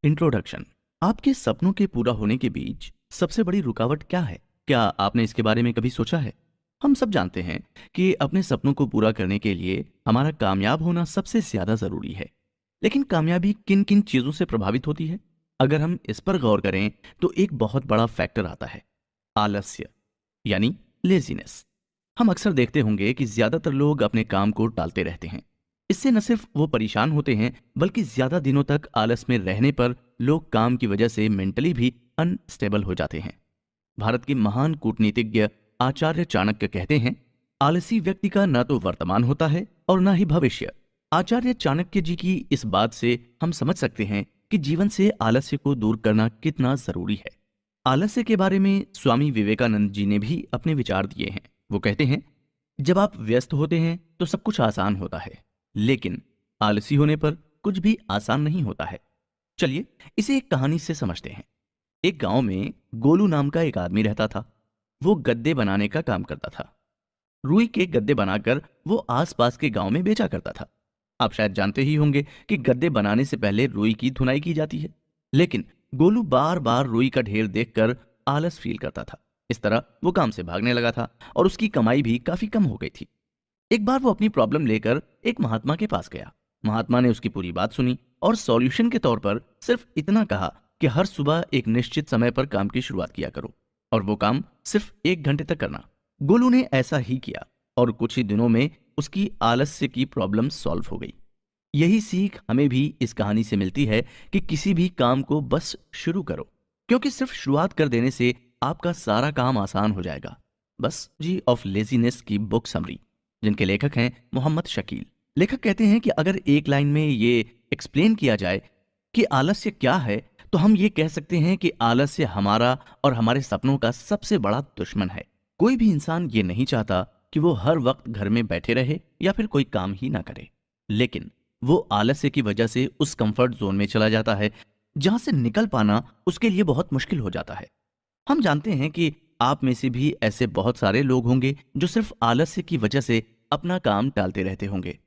Introduction. आपके सपनों के पूरा होने के बीच सबसे बड़ी रुकावट क्या है? क्या आपने इसके बारे में कभी सोचा है? हम सब जानते हैं कि अपने सपनों को पूरा करने के लिए हमारा कामयाब होना सबसे ज्यादा जरूरी है। लेकिन कामयाबी किन किन चीजों से प्रभावित होती है? अगर हम इस पर गौर करें तो एक बहुत बड़ा फैक्टर आता है, आलस्य, यानी लेजीनेस। हम अक्सर देखते होंगे कि ज्यादातर लोग अपने काम को टालते रहते हैं। इससे न सिर्फ वो परेशान होते हैं, बल्कि ज्यादा दिनों तक आलस में रहने पर लोग काम की वजह से मेंटली भी अनस्टेबल हो जाते हैं। भारत के महान कूटनीतिज्ञ आचार्य चाणक्य कहते हैं, आलसी व्यक्ति का ना तो वर्तमान होता है और ना ही भविष्य। आचार्य चाणक्य जी की इस बात से हम समझ सकते हैं कि जीवन से आलस्य को दूर करना कितना जरूरी है। आलस्य के बारे में स्वामी विवेकानंद जी ने भी अपने विचार दिए हैं। वो कहते हैं, जब आप व्यस्त होते हैं तो सब कुछ आसान होता है, लेकिन आलसी होने पर कुछ भी आसान नहीं होता है। चलिए इसे एक कहानी से समझते हैं। एक गांव में गोलू नाम का एक आदमी रहता था। वो गद्दे बनाने का काम करता था। रुई के गद्दे बनाकर वो आसपास के गांव में बेचा करता था। आप शायद जानते ही होंगे कि गद्दे बनाने से पहले रुई की धुनाई की जाती है। लेकिन गोलू बार बार रुई का ढेर देखकर आलस फील करता था। इस तरह वो काम से भागने लगा था और उसकी कमाई भी काफी कम हो गई थी। एक बार वो अपनी प्रॉब्लम लेकर एक महात्मा के पास गया। महात्मा ने उसकी पूरी बात सुनी और सॉल्यूशन के तौर पर सिर्फ इतना कहा कि हर सुबह एक निश्चित समय पर काम की शुरुआत किया करो और वो काम सिर्फ 1 घंटे तक करना। गोलू ने ऐसा ही किया और कुछ ही दिनों में उसकी आलस्य की प्रॉब्लम सॉल्व हो गई। यही सीख हमें भी इस कहानी से मिलती है कि किसी भी काम को बस शुरू करो, क्योंकि सिर्फ शुरुआत कर देने से आपका सारा काम आसान हो जाएगा। बस जी ऑफ लेजीनेस की बुक समरी, जिनके लेखक हैं मोहम्मद शकील। लेखक कहते हैं कि अगर एक लाइन में ये एक्सप्लेन किया जाए कि आलस्य क्या है, तो हम ये कह सकते हैं कि आलस्य हमारा और हमारे सपनों का सबसे बड़ा दुश्मन है। कोई भी इंसान ये नहीं चाहता कि वो हर वक्त घर में बैठे रहे या फिर कोई काम ही ना करे, लेकिन वो आलस्य की वजह से उस कंफर्ट जोन में चला जाता है जहां से निकल पाना उसके लिए बहुत मुश्किल हो जाता है। हम जानते हैं कि आप में से भी ऐसे बहुत सारे लोग होंगे जो सिर्फ आलस्य की वजह से अपना काम टालते रहते होंगे,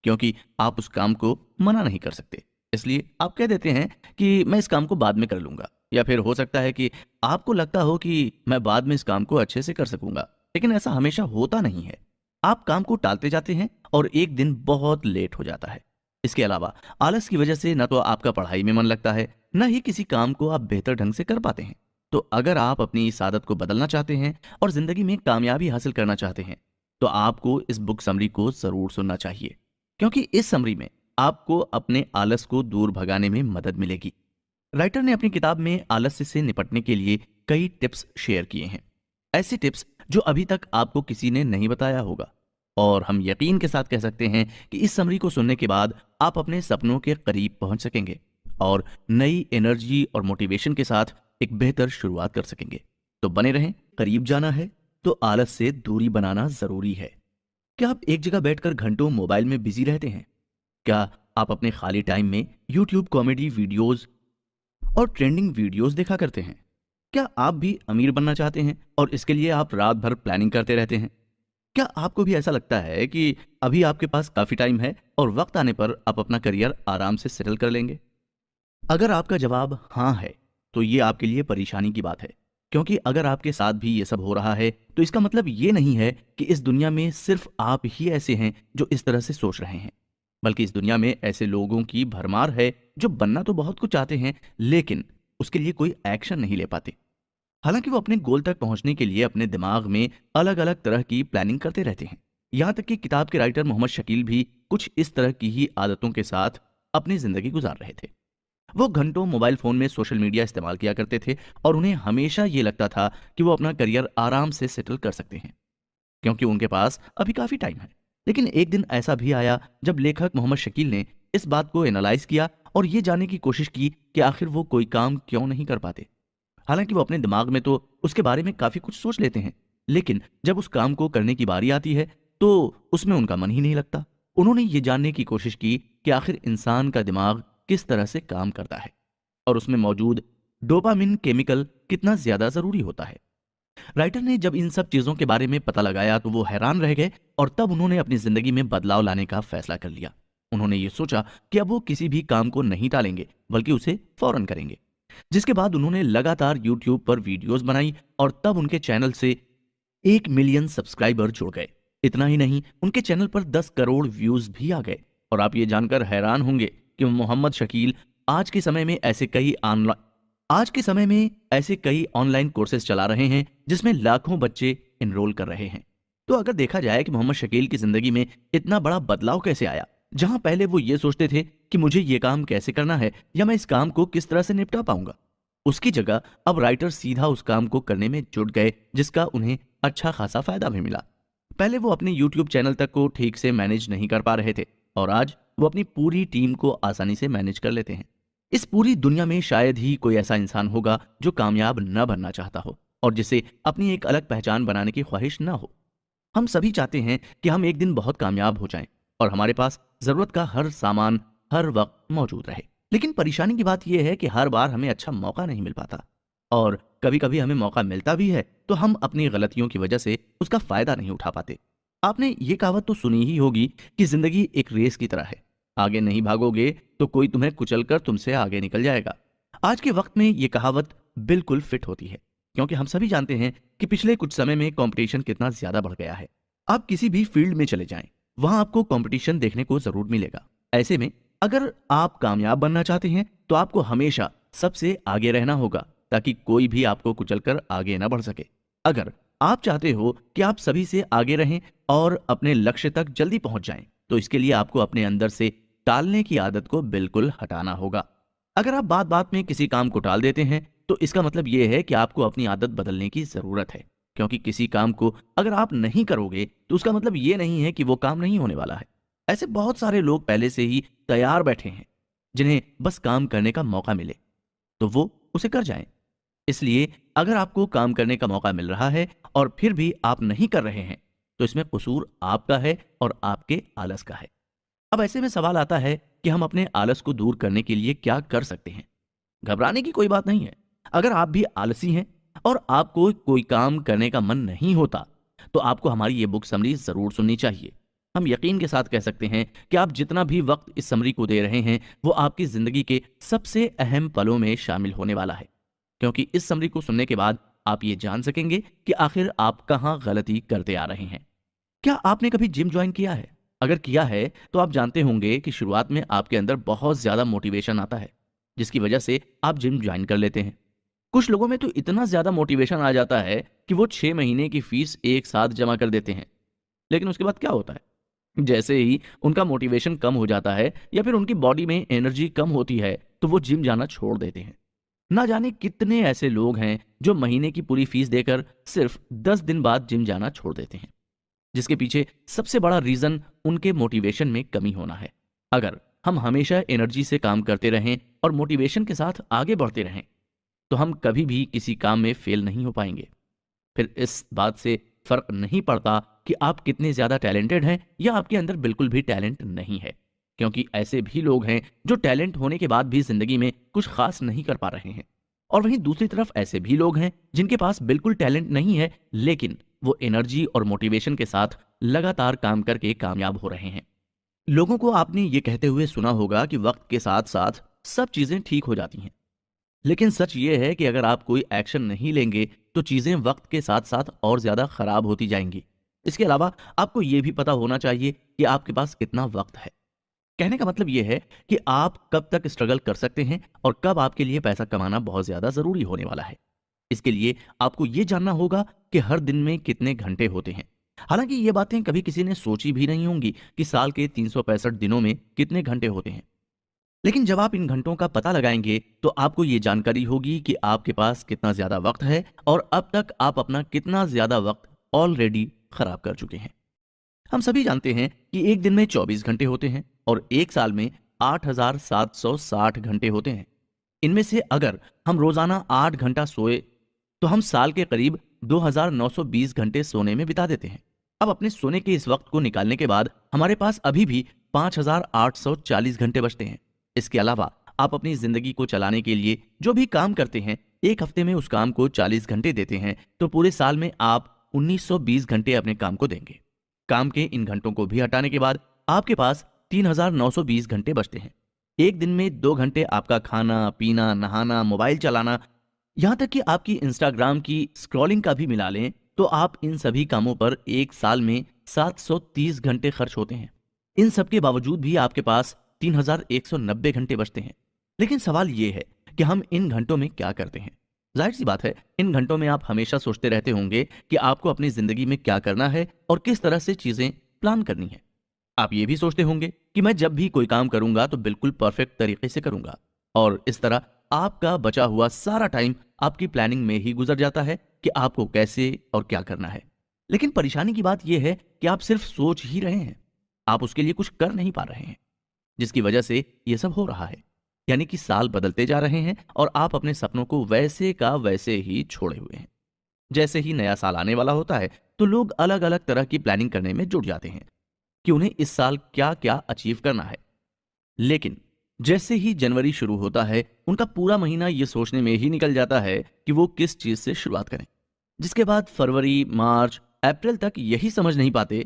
क्योंकि आप उस काम को मना नहीं कर सकते। इसलिए आप कह देते हैं कि मैं इस काम को बाद में कर लूंगा, या फिर हो सकता है कि आपको लगता हो कि मैं बाद में इस काम को अच्छे से कर सकूंगा, लेकिन ऐसा हमेशा होता नहीं है। आप काम को टालते जाते हैं और एक दिन बहुत लेट हो जाता है। इसके अलावा आलस की वजह से न तो आपका पढ़ाई में मन लगता है, न ही किसी काम को आप बेहतर ढंग से कर पाते हैं। तो अगर आप अपनी इस आदत को बदलना चाहते हैं और जिंदगी में कामयाबी हासिल करना चाहते हैं, तो आपको इस बुक समरी को जरूर सुनना चाहिए, क्योंकि इस समरी में आपको अपने आलस को दूर भगाने में मदद मिलेगी। राइटर ने अपनी किताब में आलस्य से निपटने के लिए कई टिप्स शेयर किए हैं, ऐसे टिप्स जो अभी तक आपको किसी ने नहीं बताया होगा। और हम यकीन के साथ कह सकते हैं कि इस समरी को सुनने के बाद आप अपने सपनों के करीब पहुंच सकेंगे और नई एनर्जी और मोटिवेशन के साथ एक बेहतर शुरुआत कर सकेंगे। तो बने रहें, करीब जाना है तो आलस से दूरी बनाना जरूरी है। क्या आप एक जगह बैठकर घंटों मोबाइल में बिजी रहते हैं? क्या आप अपने खाली टाइम में यूट्यूब कॉमेडी वीडियोस और ट्रेंडिंग वीडियोस देखा करते हैं? क्या आप भी अमीर बनना चाहते हैं और इसके लिए आप रात भर प्लानिंग करते रहते हैं? क्या आपको भी ऐसा लगता है कि अभी आपके पास काफी टाइम है और वक्त आने पर आप अपना करियर आराम से सेटल कर लेंगे? अगर आपका जवाब हाँ है, तो ये आपके लिए परेशानी की बात है, क्योंकि अगर आपके साथ भी ये सब हो रहा है तो इसका मतलब ये नहीं है कि इस दुनिया में सिर्फ आप ही ऐसे हैं जो इस तरह से सोच रहे हैं, बल्कि इस दुनिया में ऐसे लोगों की भरमार है जो बनना तो बहुत कुछ चाहते हैं, लेकिन उसके लिए कोई एक्शन नहीं ले पाते। हालांकि वो अपने गोल तक पहुंचने के लिए अपने दिमाग में अलग अलग तरह की प्लानिंग करते रहते हैं। यहां तक कि किताब के राइटर मोहम्मद शकील भी कुछ इस तरह की ही आदतों के साथ अपनी जिंदगी गुजार रहे थे। वो घंटों मोबाइल फोन में सोशल मीडिया इस्तेमाल किया करते थे और उन्हें हमेशा ये लगता था कि वो अपना करियर आराम से सेटल कर सकते हैं, क्योंकि उनके पास अभी काफी टाइम है। लेकिन एक दिन ऐसा भी आया जब लेखक मोहम्मद शकील ने इस बात को एनालाइज किया और ये जानने की कोशिश की कि आखिर वो कोई काम क्यों नहीं कर पाते। हालांकि वो अपने दिमाग में तो उसके बारे में काफी कुछ सोच लेते हैं, लेकिन जब उस काम को करने की बारी आती है तो उसमें उनका मन ही नहीं लगता। उन्होंने ये जानने की कोशिश की कि आखिर इंसान का दिमाग किस तरह से काम करता है और उसमें मौजूद डोपामिन केमिकल कितना ज्यादा जरूरी होता है। राइटर ने जब इन सब चीजों के बारे में पता लगाया तो वो हैरान रह गए और तब उन्होंने अपनी जिंदगी में बदलाव लाने का फैसला कर लिया। उन्होंने ये सोचा कि अब वो किसी भी काम को नहीं टालेंगे बल्कि उसे फौरन करेंगे। जिसके बाद उन्होंने लगातार यूट्यूब पर वीडियोस बनाई और तब उनके चैनल से 1 मिलियन सब्सक्राइबर जुड़ गए। इतना ही नहीं, उनके चैनल पर 10 करोड़ व्यूज भी आ गए। और आप ये जानकर हैरान होंगे कि मोहम्मद शकील आज के समय में ऐसे कई ऑनलाइन आज के समय में ऐसे कई ऑनलाइन कोर्सेज चला रहे हैं जिसमें लाखों बच्चे एनरोल कर रहे हैं। तो अगर देखा जाए कि मोहम्मद शकील की जिंदगी में इतना बड़ा बदलाव कैसे आया, जहां पहले वो ये सोचते थे कि मुझे ये काम कैसे करना है या मैं इस काम को किस तरह से निपटा पाऊंगा, उसकी जगह अब राइटर सीधा उस काम को करने में जुट गए, जिसका उन्हें अच्छा खासा फायदा भी मिला। पहले वो अपने यूट्यूब चैनल तक को ठीक से मैनेज नहीं कर पा रहे थे और आज वो अपनी पूरी टीम को आसानी से मैनेज कर लेते हैं। इस पूरी दुनिया में शायद ही कोई ऐसा इंसान होगा जो कामयाब न बनना चाहता हो और जिसे अपनी एक अलग पहचान बनाने की ख्वाहिश न हो। हम सभी चाहते हैं कि हम एक दिन बहुत कामयाब हो जाएं और हमारे पास जरूरत का हर सामान हर वक्त मौजूद रहे। लेकिन परेशानी की बात यह है कि हर बार हमें अच्छा मौका नहीं मिल पाता और कभी कभी हमें मौका मिलता भी है तो हम अपनी गलतियों की वजह से उसका फायदा नहीं उठा पाते। आपने ये कहावत तो सुनी ही होगी कि जिंदगी एक रेस की तरह है, आगे नहीं भागोगे तो कोई तुम्हें कुचलकर तुमसे आगे निकल जाएगा। आज के वक्त में ये कहावत बिल्कुल फिट होती है, क्योंकि हम सभी जानते हैं कि पिछले कुछ समय में कंपटीशन कितना ज्यादा बढ़ गया है। आप किसी भी फील्ड में चले जाएं, वहां आपको कंपटीशन देखने को जरूर मिलेगा। ऐसे में अगर आप कामयाब बनना चाहते हैं तो आपको हमेशा सबसे आगे रहना होगा ताकि कोई भी आपको कुचलकर आगे ना बढ़ सके। अगर आप चाहते हो कि आप सभी से आगे रहें और अपने लक्ष्य तक जल्दी पहुंच जाएं, तो इसके लिए आपको अपने अंदर से टालने की आदत को बिल्कुल हटाना होगा। अगर आप बात बात में किसी काम को टाल देते हैं तो इसका मतलब यह है कि आपको अपनी आदत बदलने की जरूरत है, क्योंकि किसी काम को अगर आप नहीं करोगे तो उसका मतलब यह नहीं है कि वो काम नहीं होने वाला है। ऐसे बहुत सारे लोग पहले से ही तैयार बैठे हैं, जिन्हें बस काम करने का मौका मिले तो वो उसे कर जाएं। इसलिए अगर आपको काम करने का मौका मिल रहा है और फिर भी आप नहीं कर रहे हैं तो इसमें कसूर आपका है और आपके आलस का है। अब ऐसे में सवाल आता है कि हम अपने आलस को दूर करने के लिए क्या कर सकते हैं। घबराने की कोई बात नहीं है। अगर आप भी आलसी हैं और आपको कोई काम करने का मन नहीं होता तो आपको हमारी ये बुक समरी जरूर सुननी चाहिए। हम यकीन के साथ कह सकते हैं कि आप जितना भी वक्त इस समरी को दे रहे हैं वो आपकी जिंदगी के सबसे अहम पलों में शामिल होने वाला है, क्योंकि इस समरी को सुनने के बाद आप ये जान सकेंगे कि आखिर आप कहाँ गलती करते आ रहे हैं। क्या आपने कभी जिम ज्वाइन किया है? अगर किया है तो आप जानते होंगे कि शुरुआत में आपके अंदर बहुत ज्यादा मोटिवेशन आता है, जिसकी वजह से आप जिम ज्वाइन कर लेते हैं। कुछ लोगों में तो इतना ज्यादा मोटिवेशन आ जाता है कि वो 6 महीने की फीस एक साथ जमा कर देते हैं। लेकिन उसके बाद क्या होता है? जैसे ही उनका मोटिवेशन कम हो जाता है या फिर उनकी बॉडी में एनर्जी कम होती है तो वो जिम जाना छोड़ देते हैं। ना जाने कितने ऐसे लोग हैं जो महीने की पूरी फीस देकर सिर्फ 10 दिन बाद जिम जाना छोड़ देते हैं, जिसके पीछे सबसे बड़ा रीजन उनके मोटिवेशन में कमी होना है। अगर हम हमेशा एनर्जी से काम करते रहें और मोटिवेशन के साथ आगे बढ़ते रहें तो हम कभी भी किसी काम में फेल नहीं हो पाएंगे। फिर इस बात से फर्क नहीं पड़ता कि आप कितने ज्यादा टैलेंटेड हैं या आपके अंदर बिल्कुल भी टैलेंट नहीं है, क्योंकि ऐसे भी लोग हैं जो टैलेंट होने के बाद भी जिंदगी में कुछ खास नहीं कर पा रहे हैं। और वहीं दूसरी तरफ ऐसे भी लोग हैं जिनके पास बिल्कुल टैलेंट नहीं है लेकिन वो एनर्जी और मोटिवेशन के साथ लगातार काम करके कामयाब हो रहे हैं। लोगों को आपने ये कहते हुए सुना होगा कि वक्त के साथ साथ सब चीजें ठीक हो जाती हैं, लेकिन सच ये है कि अगर आप कोई एक्शन नहीं लेंगे तो चीजें वक्त के साथ साथ और ज्यादा खराब होती जाएंगी। इसके अलावा आपको ये भी पता होना चाहिए कि आपके पास कितना वक्त है। कहने का मतलब यह है कि आप कब तक स्ट्रगल कर सकते हैं और कब आपके लिए पैसा कमाना बहुत ज्यादा जरूरी होने वाला है। इसके लिए आपको यह जानना होगा कि हर दिन में कितने घंटे होते हैं। हालांकि ये बातें कभी किसी ने सोची भी नहीं होंगी कि साल के 365 दिनों में कितने घंटे होते हैं। लेकिन जब आप इन घंटों का पता लगाएंगे तो आपको ये जानकारी होगी कि आपके पास कितना ज्यादा वक्त है और अब तक आप अपना कितना ज्यादा वक्त ऑलरेडी खराब कर चुके हैं। हम सभी जानते हैं कि एक दिन में 24 घंटे होते हैं और एक साल में 8,760 घंटे होते हैं। इनमें से अगर हम रोजाना 8 घंटा सोए तो हम साल के करीब 2,920 घंटे सोने में बिता देते हैं। अब अपने सोने के इस वक्त को निकालने के बाद हमारे पास अभी भी 5,840 घंटे बचते हैं। इसके अलावा आप अपनी जिंदगी को चलाने के लिए जो भी काम करते हैं, एक हफ्ते में उस काम को 40 घंटे देते हैं तो पूरे साल में आप 1920 घंटे अपने काम को देंगे। काम के इन घंटों को भी हटाने के बाद आपके पास 3,920 घंटे बचते हैं। एक दिन में 2 घंटे आपका खाना, पीना, नहाना, मोबाइल चलाना, यहाँ तक कि आपकी इंस्टाग्राम की स्क्रॉलिंग का भी मिला लें, तो आप इन सभी कामों पर एक साल में 730 घंटे खर्च होते हैं। इन सब के बावजूद भी आपके पास 3,190 घंटे बचते हैं। लेकिन सवाल ये है कि हम इन घंटों में क्या करते हैं? जाहिर सी बात है, इन घंटों में आप हमेशा सोचते रहते होंगे कि आपको अपनी जिंदगी में क्या करना है और किस तरह से चीजें प्लान करनी है। आप ये भी सोचते होंगे कि मैं जब भी कोई काम करूंगा तो बिल्कुल परफेक्ट तरीके से करूंगा, और इस तरह आपका बचा हुआ सारा टाइम आपकी प्लानिंग में ही गुजर जाता है कि आपको कैसे और क्या करना है। लेकिन परेशानी की बात यह है कि आप सिर्फ सोच ही रहे हैं, आप उसके लिए कुछ कर नहीं पा रहे हैं, जिसकी वजह से यह सब हो रहा है। यानी कि साल बदलते जा रहे हैं और आप अपने सपनों को वैसे का वैसे ही छोड़े हुए हैं। जैसे ही नया साल आने वाला होता है तो लोग अलग अलग तरह की प्लानिंग करने में जुट जाते हैं कि उन्हें इस साल क्या क्या अचीव करना है। लेकिन जैसे ही जनवरी शुरू होता है, उनका पूरा महीना ये सोचने में ही निकल जाता है कि वो किस चीज से शुरुआत करें, जिसके बाद फरवरी, मार्च, अप्रैल तक यही समझ नहीं पाते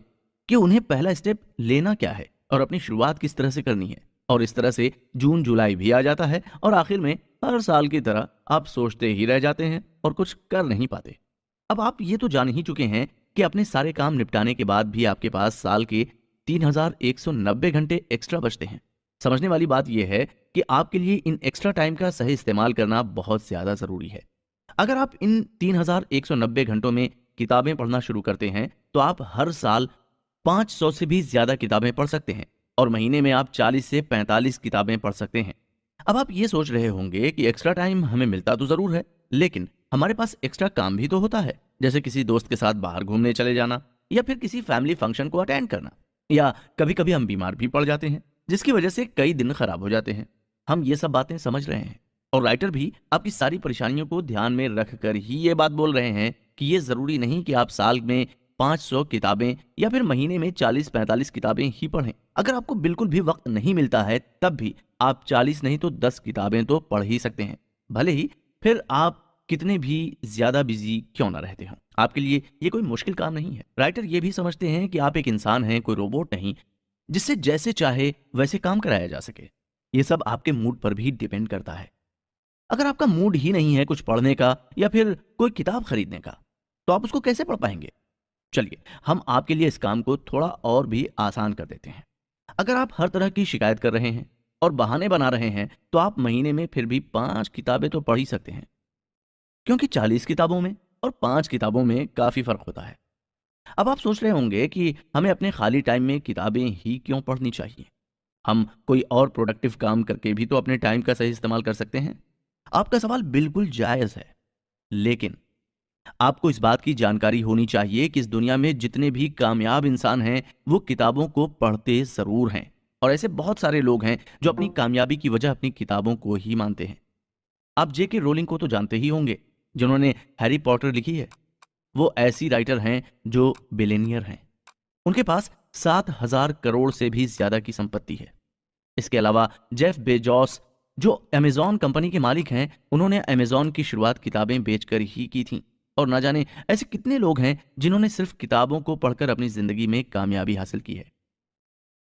कि उन्हें पहला स्टेप लेना क्या है और अपनी शुरुआत किस तरह से करनी है। और इस तरह से जून जुलाई भी आ जाता है और आखिर में हर साल की तरह आप सोचते ही रह जाते हैं और कुछ कर नहीं पाते। अब आप ये तो जान ही चुके हैं कि अपने सारे काम निपटाने के बाद भी आपके पास साल के 3,190 घंटे एक्स्ट्रा बचते हैं। समझने वाली बात यह है कि आपके लिए इन एक्स्ट्रा टाइम का सही इस्तेमाल करना बहुत ज्यादा जरूरी है। अगर आप इन 3,190 घंटों में किताबें पढ़ना शुरू करते हैं तो आप हर साल 500 से भी ज्यादा किताबें पढ़ सकते हैं और महीने में आप 40 से 45 किताबें पढ़ सकते हैं। अब आप ये सोच रहे होंगे कि एक्स्ट्रा टाइम हमें मिलता तो जरूर है, लेकिन हमारे पास एक्स्ट्रा काम भी तो होता है, जैसे किसी दोस्त के साथ बाहर घूमने चले जाना या फिर किसी फैमिली फंक्शन को अटेंड करना, या कभी कभी हम बीमार भी पड़ जाते हैं जिसकी वजह से कई दिन खराब हो जाते हैं। हम ये सब बातें समझ रहे हैं और राइटर भी आपकी सारी परेशानियों को ध्यान में रखकर ही ये बात बोल रहे हैं कि ये जरूरी नहीं कि आप साल में 500 किताबें या फिर महीने में 40-45 किताबें ही पढ़ें। अगर आपको बिल्कुल भी वक्त नहीं मिलता है तब भी आप 40 नहीं तो 10 किताबें तो पढ़ ही सकते हैं, भले ही फिर आप कितने भी ज्यादा बिजी क्यों ना रहते हो। आपके लिए ये कोई मुश्किल काम नहीं है। राइटर ये भी समझते हैं कि आप एक इंसान हैं, कोई रोबोट नहीं जिससे जैसे चाहे वैसे काम कराया जा सके। ये सब आपके मूड पर भी डिपेंड करता है। अगर आपका मूड ही नहीं है कुछ पढ़ने का या फिर कोई किताब खरीदने का, तो आप उसको कैसे पढ़ पाएंगे? चलिए, हम आपके लिए इस काम को थोड़ा और भी आसान कर देते हैं। अगर आप हर तरह की शिकायत कर रहे हैं और बहाने बना रहे हैं तो आप महीने में फिर भी 5 किताबें तो पढ़ ही सकते हैं, क्योंकि 40 किताबों में और 5 किताबों में काफी फर्क होता है। अब आप सोच रहे होंगे कि हमें अपने खाली टाइम में किताबें ही क्यों पढ़नी चाहिए, हम कोई और प्रोडक्टिव काम करके भी तो अपने टाइम का सही इस्तेमाल कर सकते हैं। आपका सवाल बिल्कुल जायज है, लेकिन आपको इस बात की जानकारी होनी चाहिए कि इस दुनिया में जितने भी कामयाब इंसान हैं वो किताबों को पढ़ते जरूर हैं, और ऐसे बहुत सारे लोग हैं जो अपनी कामयाबी की वजह अपनी किताबों को ही मानते हैं। आप जेके रोलिंग को तो जानते ही होंगे, जिन्होंने हैरी पॉटर लिखी है। वो ऐसी राइटर हैं जो बिलियनियर हैं। उनके पास 7,000 करोड़ से भी ज्यादा की संपत्ति है। इसके अलावा जेफ बेजोस, जो अमेजॉन कंपनी के मालिक हैं, उन्होंने अमेजॉन की शुरुआत किताबें बेचकर ही की थी। और ना जाने ऐसे कितने लोग हैं जिन्होंने सिर्फ किताबों को पढ़कर अपनी जिंदगी में कामयाबी हासिल की है।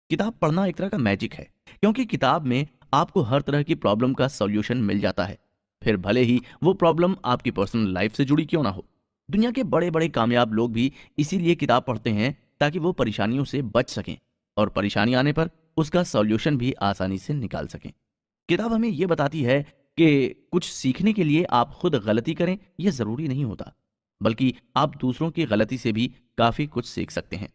किताब पढ़ना एक तरह का मैजिक है, क्योंकि किताब में आपको हर तरह की प्रॉब्लम का सॉल्यूशन मिल जाता है, फिर भले ही वो प्रॉब्लम आपकी पर्सनल लाइफ से जुड़ी क्यों ना हो। दुनिया के बड़े बड़े कामयाब लोग भी इसीलिए किताब पढ़ते हैं ताकि वो परेशानियों से बच सकें और परेशानी आने पर उसका सॉल्यूशन भी आसानी से निकाल सकें। किताब हमें ये बताती है कि कुछ सीखने के लिए आप खुद गलती करें यह जरूरी नहीं होता, बल्कि आप दूसरों की गलती से भी काफी कुछ सीख सकते हैं।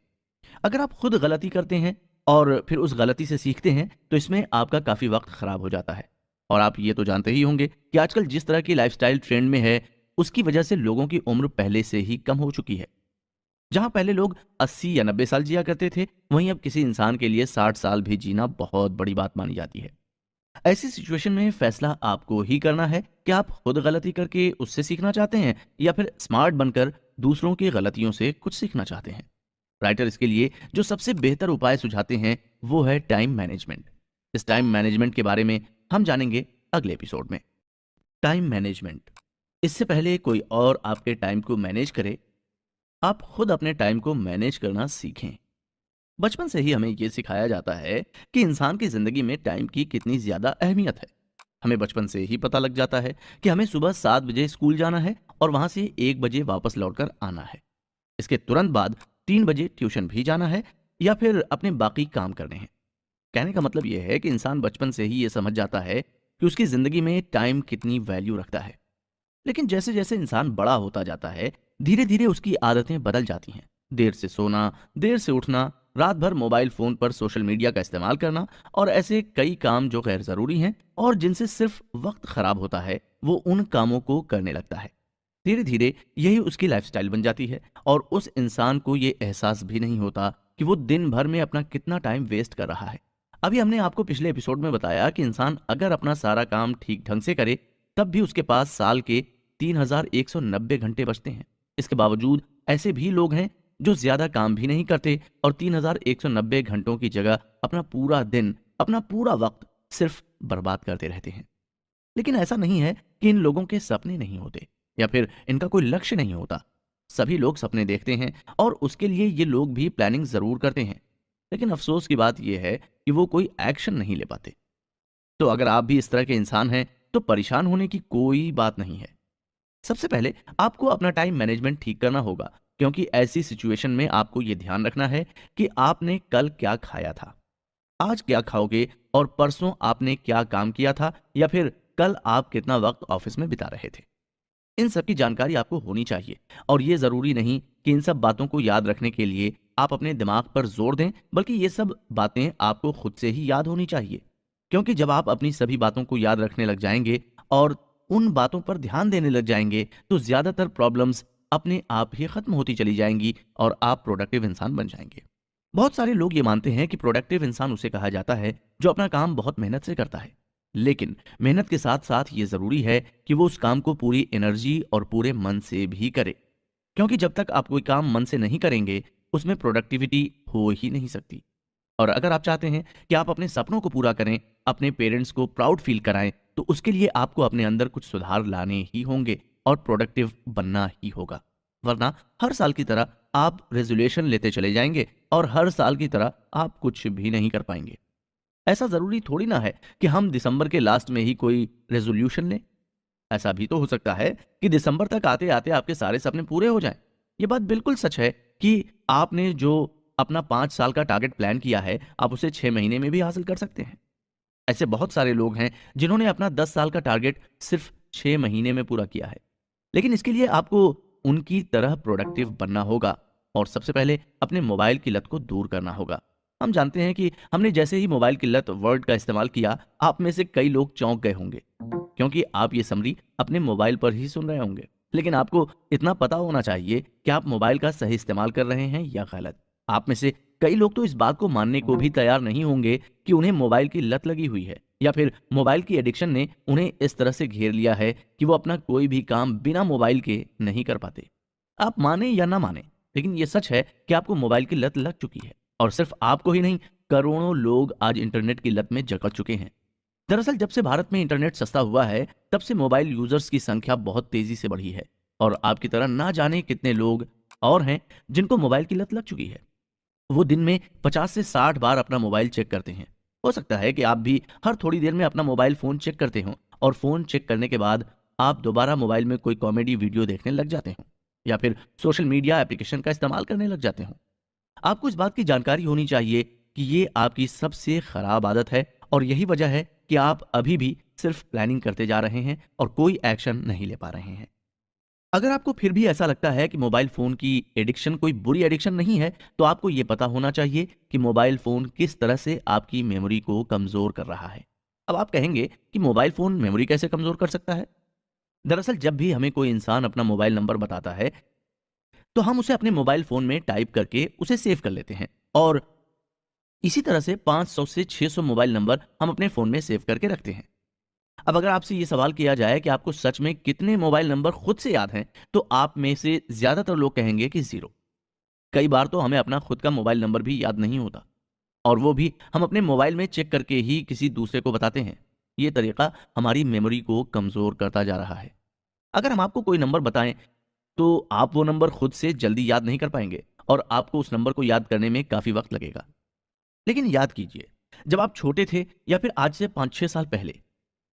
अगर आप खुद गलती करते हैं और फिर उस गलती से सीखते हैं तो इसमें आपका काफी वक्त खराब हो जाता है। और आप ये तो जानते ही होंगे कि आजकल जिस तरह की लाइफस्टाइल ट्रेंड में है उसकी वजह से लोगों की उम्र पहले से ही कम हो चुकी है। जहां पहले लोग 80 या 90 साल जिया करते थे, वहीं अब किसी इंसान के लिए 60 साल भी जीना बहुत बड़ी बात मानी जाती है। ऐसी सिचुएशन में फैसला आपको ही करना है कि आप खुद गलती करके उससे सीखना चाहते हैं या फिर स्मार्ट बनकर दूसरों की गलतियों से कुछ सीखना चाहते हैं। राइटर इसके लिए जो सबसे बेहतर उपाय सुझाते हैं वो है टाइम मैनेजमेंट। इस टाइम मैनेजमेंट के बारे में हम जानेंगे अगले एपिसोड में। Time management. इससे पहले कोई और आपके टाइम को मैनेज करे, आप खुद अपने टाइम को मैनेज करना सीखें। बचपन से ही हमें ये सिखाया जाता है कि इंसान की जिंदगी में टाइम की कितनी ज्यादा अहमियत है। हमें बचपन से ही पता लग जाता है कि हमें सुबह 7 बजे स्कूल जाना है और वहां से 1 बजे वापस लौटकर आना है। इसके तुरंत बाद 3 बजे ट्यूशन भी जाना है या फिर अपने बाकी काम करने हैं। कहने का मतलब यह है कि इंसान बचपन से ही ये समझ जाता है कि उसकी जिंदगी में टाइम कितनी वैल्यू रखता है। लेकिन जैसे जैसे इंसान बड़ा होता जाता है, धीरे धीरे उसकी आदतें बदल जाती हैं। देर से सोना, देर से उठना, रात भर मोबाइल फोन पर सोशल मीडिया का इस्तेमाल करना और ऐसे कई काम जो गैर जरूरी हैं और जिनसे सिर्फ वक्त खराब होता है, वो उन कामों को करने लगता है। धीरे धीरे यही उसकी लाइफस्टाइल बन जाती है और उस इंसान को ये एहसास भी नहीं होता कि वो दिन भर में अपना कितना टाइम वेस्ट कर रहा है। अभी हमने आपको पिछले एपिसोड में बताया कि इंसान अगर अपना सारा काम ठीक ढंग से करे, तब भी उसके पास साल के 3190 घंटे बचते हैं। इसके बावजूद ऐसे भी लोग हैं जो ज्यादा काम भी नहीं करते और 3190 घंटों की जगह अपना पूरा दिन, अपना पूरा वक्त सिर्फ बर्बाद करते रहते हैं। लेकिन ऐसा नहीं है कि इन लोगों के सपने नहीं होते या फिर इनका कोई लक्ष्य नहीं होता। सभी लोग सपने देखते हैं और उसके लिए ये लोग भी प्लानिंग जरूर करते हैं। लेकिन अफसोस की बात यह है कि वो कोई एक्शन नहीं ले पाते। तो अगर आप भी इस तरह के इंसान हैं, तो परेशान होने की कोई बात नहीं है। सबसे पहले आपको अपना टाइम मैनेजमेंट ठीक करना होगा, क्योंकि ऐसी सिचुएशन में आपको ये ध्यान रखना है कि आपने कल क्या खाया था, आज क्या खाओगे और परसों आपने क्या काम किया था या फिर कल आप कितना वक्त ऑफिस में बिता रहे थे। इन सब की जानकारी आपको होनी चाहिए और ये ज़रूरी नहीं कि इन सब बातों को याद रखने के लिए आप अपने दिमाग पर जोर दें, बल्कि ये सब बातें आपको खुद से ही याद होनी चाहिए। क्योंकि जब आप अपनी सभी बातों को याद रखने लग जाएंगे और उन बातों पर ध्यान देने लग जाएंगे, तो ज़्यादातर प्रॉब्लम्स अपने आप ही खत्म होती चली जाएंगी और आप प्रोडक्टिव इंसान बन जाएंगे। बहुत सारे लोग ये मानते हैं कि प्रोडक्टिव इंसान उसे कहा जाता है जो अपना काम बहुत मेहनत से करता है। लेकिन मेहनत के साथ साथ ये ज़रूरी है कि वो उस काम को पूरी एनर्जी और पूरे मन से भी करे। क्योंकि जब तक आप कोई काम मन से नहीं करेंगे, उसमें प्रोडक्टिविटी हो ही नहीं सकती। और अगर आप चाहते हैं कि आप अपने सपनों को पूरा करें, अपने पेरेंट्स को प्राउड फील कराएं, तो उसके लिए आपको अपने अंदर कुछ सुधार लाने ही होंगे और प्रोडक्टिव बनना ही होगा। वरना हर साल की तरह आप रेजोल्यूशन लेते चले जाएंगे और हर साल की तरह आप कुछ भी नहीं कर पाएंगे। ऐसा ज़रूरी थोड़ी ना है कि हम दिसंबर के लास्ट में ही कोई रेजोल्यूशन लें। ऐसा भी तो हो सकता है कि दिसंबर तक आते-आते आपके सारे सपने पूरे हो जाएं। ये बात बिल्कुल सच है कि आपने जो अपना 5 साल का टारगेट प्लान किया है, आप उसे 6 महीने में भी हासिल कर सकते हैं। ऐसे बहुत सारे लोग हैं जिन्होंने अपना 10 साल का टारगेट सिर्फ 6 महीने में पूरा किया है। लेकिन इसके लिए आपको उनकी तरह प्रोडक्टिव बनना होगा और सबसे पहले अपने मोबाइल की लत को दूर करना होगा। हम जानते हैं कि हमने जैसे ही मोबाइल की लत वर्ड का इस्तेमाल किया, आप में से कई लोग चौंक गए होंगे, क्योंकि आप ये समरी अपने मोबाइल पर ही सुन रहे होंगे। लेकिन आपको इतना पता होना चाहिए कि आप मोबाइल का सही इस्तेमाल कर रहे हैं या गलत। आप में से कई लोग तो इस बात को मानने को भी तैयार नहीं होंगे कि उन्हें मोबाइल की लत लगी हुई है या फिर मोबाइल की एडिक्शन ने उन्हें इस तरह से घेर लिया है कि वो अपना कोई भी काम बिना मोबाइल के नहीं कर पाते। आप माने या ना माने, लेकिन ये सच है कि आपको मोबाइल की लत लग चुकी है और सिर्फ आपको ही नहीं, करोड़ों लोग आज इंटरनेट की लत में जकड़ चुके हैं। दरअसल जब से भारत में इंटरनेट सस्ता हुआ है, तब से मोबाइल यूजर्स की संख्या बहुत तेजी से बढ़ी है और आपकी तरह ना जाने कितने लोग और हैं जिनको मोबाइल की लत लग चुकी है। वो दिन में 50 से 60 बार अपना मोबाइल चेक करते हैं। हो सकता है कि आप भी हर थोड़ी देर में अपना मोबाइल फ़ोन चेक करते हो और फ़ोन चेक करने के बाद आप दोबारा मोबाइल में कोई कॉमेडी वीडियो देखने लग जाते हो या फिर सोशल मीडिया एप्लीकेशन का इस्तेमाल करने लग जाते हो। आपको इस बात की जानकारी होनी चाहिए कि ये आपकी सबसे खराब आदत है और यही वजह है कि आप अभी भी सिर्फ प्लानिंग करते जा रहे हैं और कोई एक्शन नहीं ले पा रहे हैं। अगर आपको फिर भी ऐसा लगता है कि मोबाइल फ़ोन की एडिक्शन कोई बुरी एडिक्शन नहीं है, तो आपको ये पता होना चाहिए कि मोबाइल फ़ोन किस तरह से आपकी मेमोरी को कमज़ोर कर रहा है। अब आप कहेंगे कि मोबाइल फ़ोन मेमोरी कैसे कमज़ोर कर सकता है? दरअसल जब भी हमें कोई इंसान अपना मोबाइल नंबर बताता है, तो हम उसे अपने मोबाइल फ़ोन में टाइप करके उसे सेव कर लेते हैं और इसी तरह से 500 से 600 मोबाइल नंबर हम अपने फ़ोन में सेव करके रखते हैं। अब अगर आपसे ये सवाल किया जाए कि आपको सच में कितने मोबाइल नंबर खुद से याद हैं, तो आप में से ज़्यादातर लोग कहेंगे कि ज़ीरो। कई बार तो हमें अपना खुद का मोबाइल नंबर भी याद नहीं होता और वो भी हम अपने मोबाइल में चेक करके ही किसी दूसरे को बताते हैं। ये तरीका हमारी मेमोरी को कमज़ोर करता जा रहा है। अगर हम आपको कोई नंबर बताएं, तो आप वो नंबर खुद से जल्दी याद नहीं कर पाएंगे और आपको उस नंबर को याद करने में काफ़ी वक्त लगेगा। लेकिन याद कीजिए, जब आप छोटे थे या फिर आज से 5-6 साल पहले,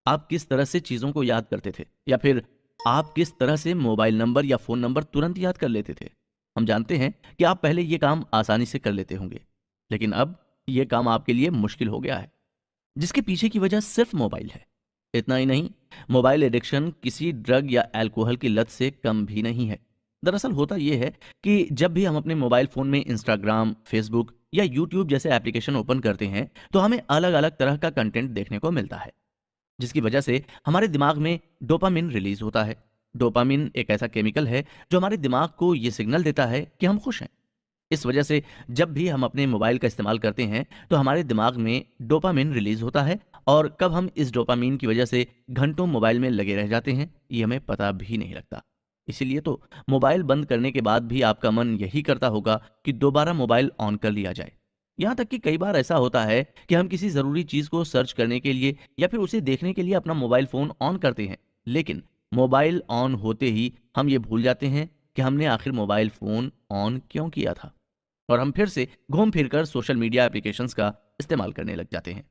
आप किस तरह से चीज़ों को याद करते थे या फिर आप किस तरह से मोबाइल नंबर या फ़ोन नंबर तुरंत याद कर लेते थे। हम जानते हैं कि आप पहले ये काम आसानी से कर लेते होंगे, लेकिन अब ये काम आपके लिए मुश्किल हो गया है, जिसके पीछे की वजह सिर्फ मोबाइल है। इतना ही नहीं, मोबाइल एडिक्शन किसी ड्रग या अल्कोहल की लत से कम भी नहीं है। दरअसल होता यह है कि जब भी हम अपने मोबाइल फ़ोन में इंस्टाग्राम, फेसबुक या यूट्यूब जैसे एप्लीकेशन ओपन करते हैं, तो हमें अलग-अलग तरह का कंटेंट देखने को मिलता है, जिसकी वजह से हमारे दिमाग में डोपामिन रिलीज होता है। डोपामिन एक ऐसा केमिकल है जो हमारे दिमाग को ये सिग्नल देता है कि हम खुश हैं। इस वजह से जब भी हम अपने मोबाइल का इस्तेमाल करते हैं, तो हमारे दिमाग में डोपामिन रिलीज होता है और कब हम इस डोपामिन की वजह से घंटों मोबाइल में लगे रह जाते हैं, ये हमें पता भी नहीं लगता। इसीलिए तो मोबाइल बंद करने के बाद भी आपका मन यही करता होगा कि दोबारा मोबाइल ऑन कर लिया जाए। यहाँ तक कि कई बार ऐसा होता है कि हम किसी ज़रूरी चीज़ को सर्च करने के लिए या फिर उसे देखने के लिए अपना मोबाइल फ़ोन ऑन करते हैं, लेकिन मोबाइल ऑन होते ही हम ये भूल जाते हैं कि हमने आखिर मोबाइल फ़ोन ऑन क्यों किया था, और हम फिर से घूम फिर कर सोशल मीडिया एप्लीकेशंस का इस्तेमाल करने लग जाते हैं।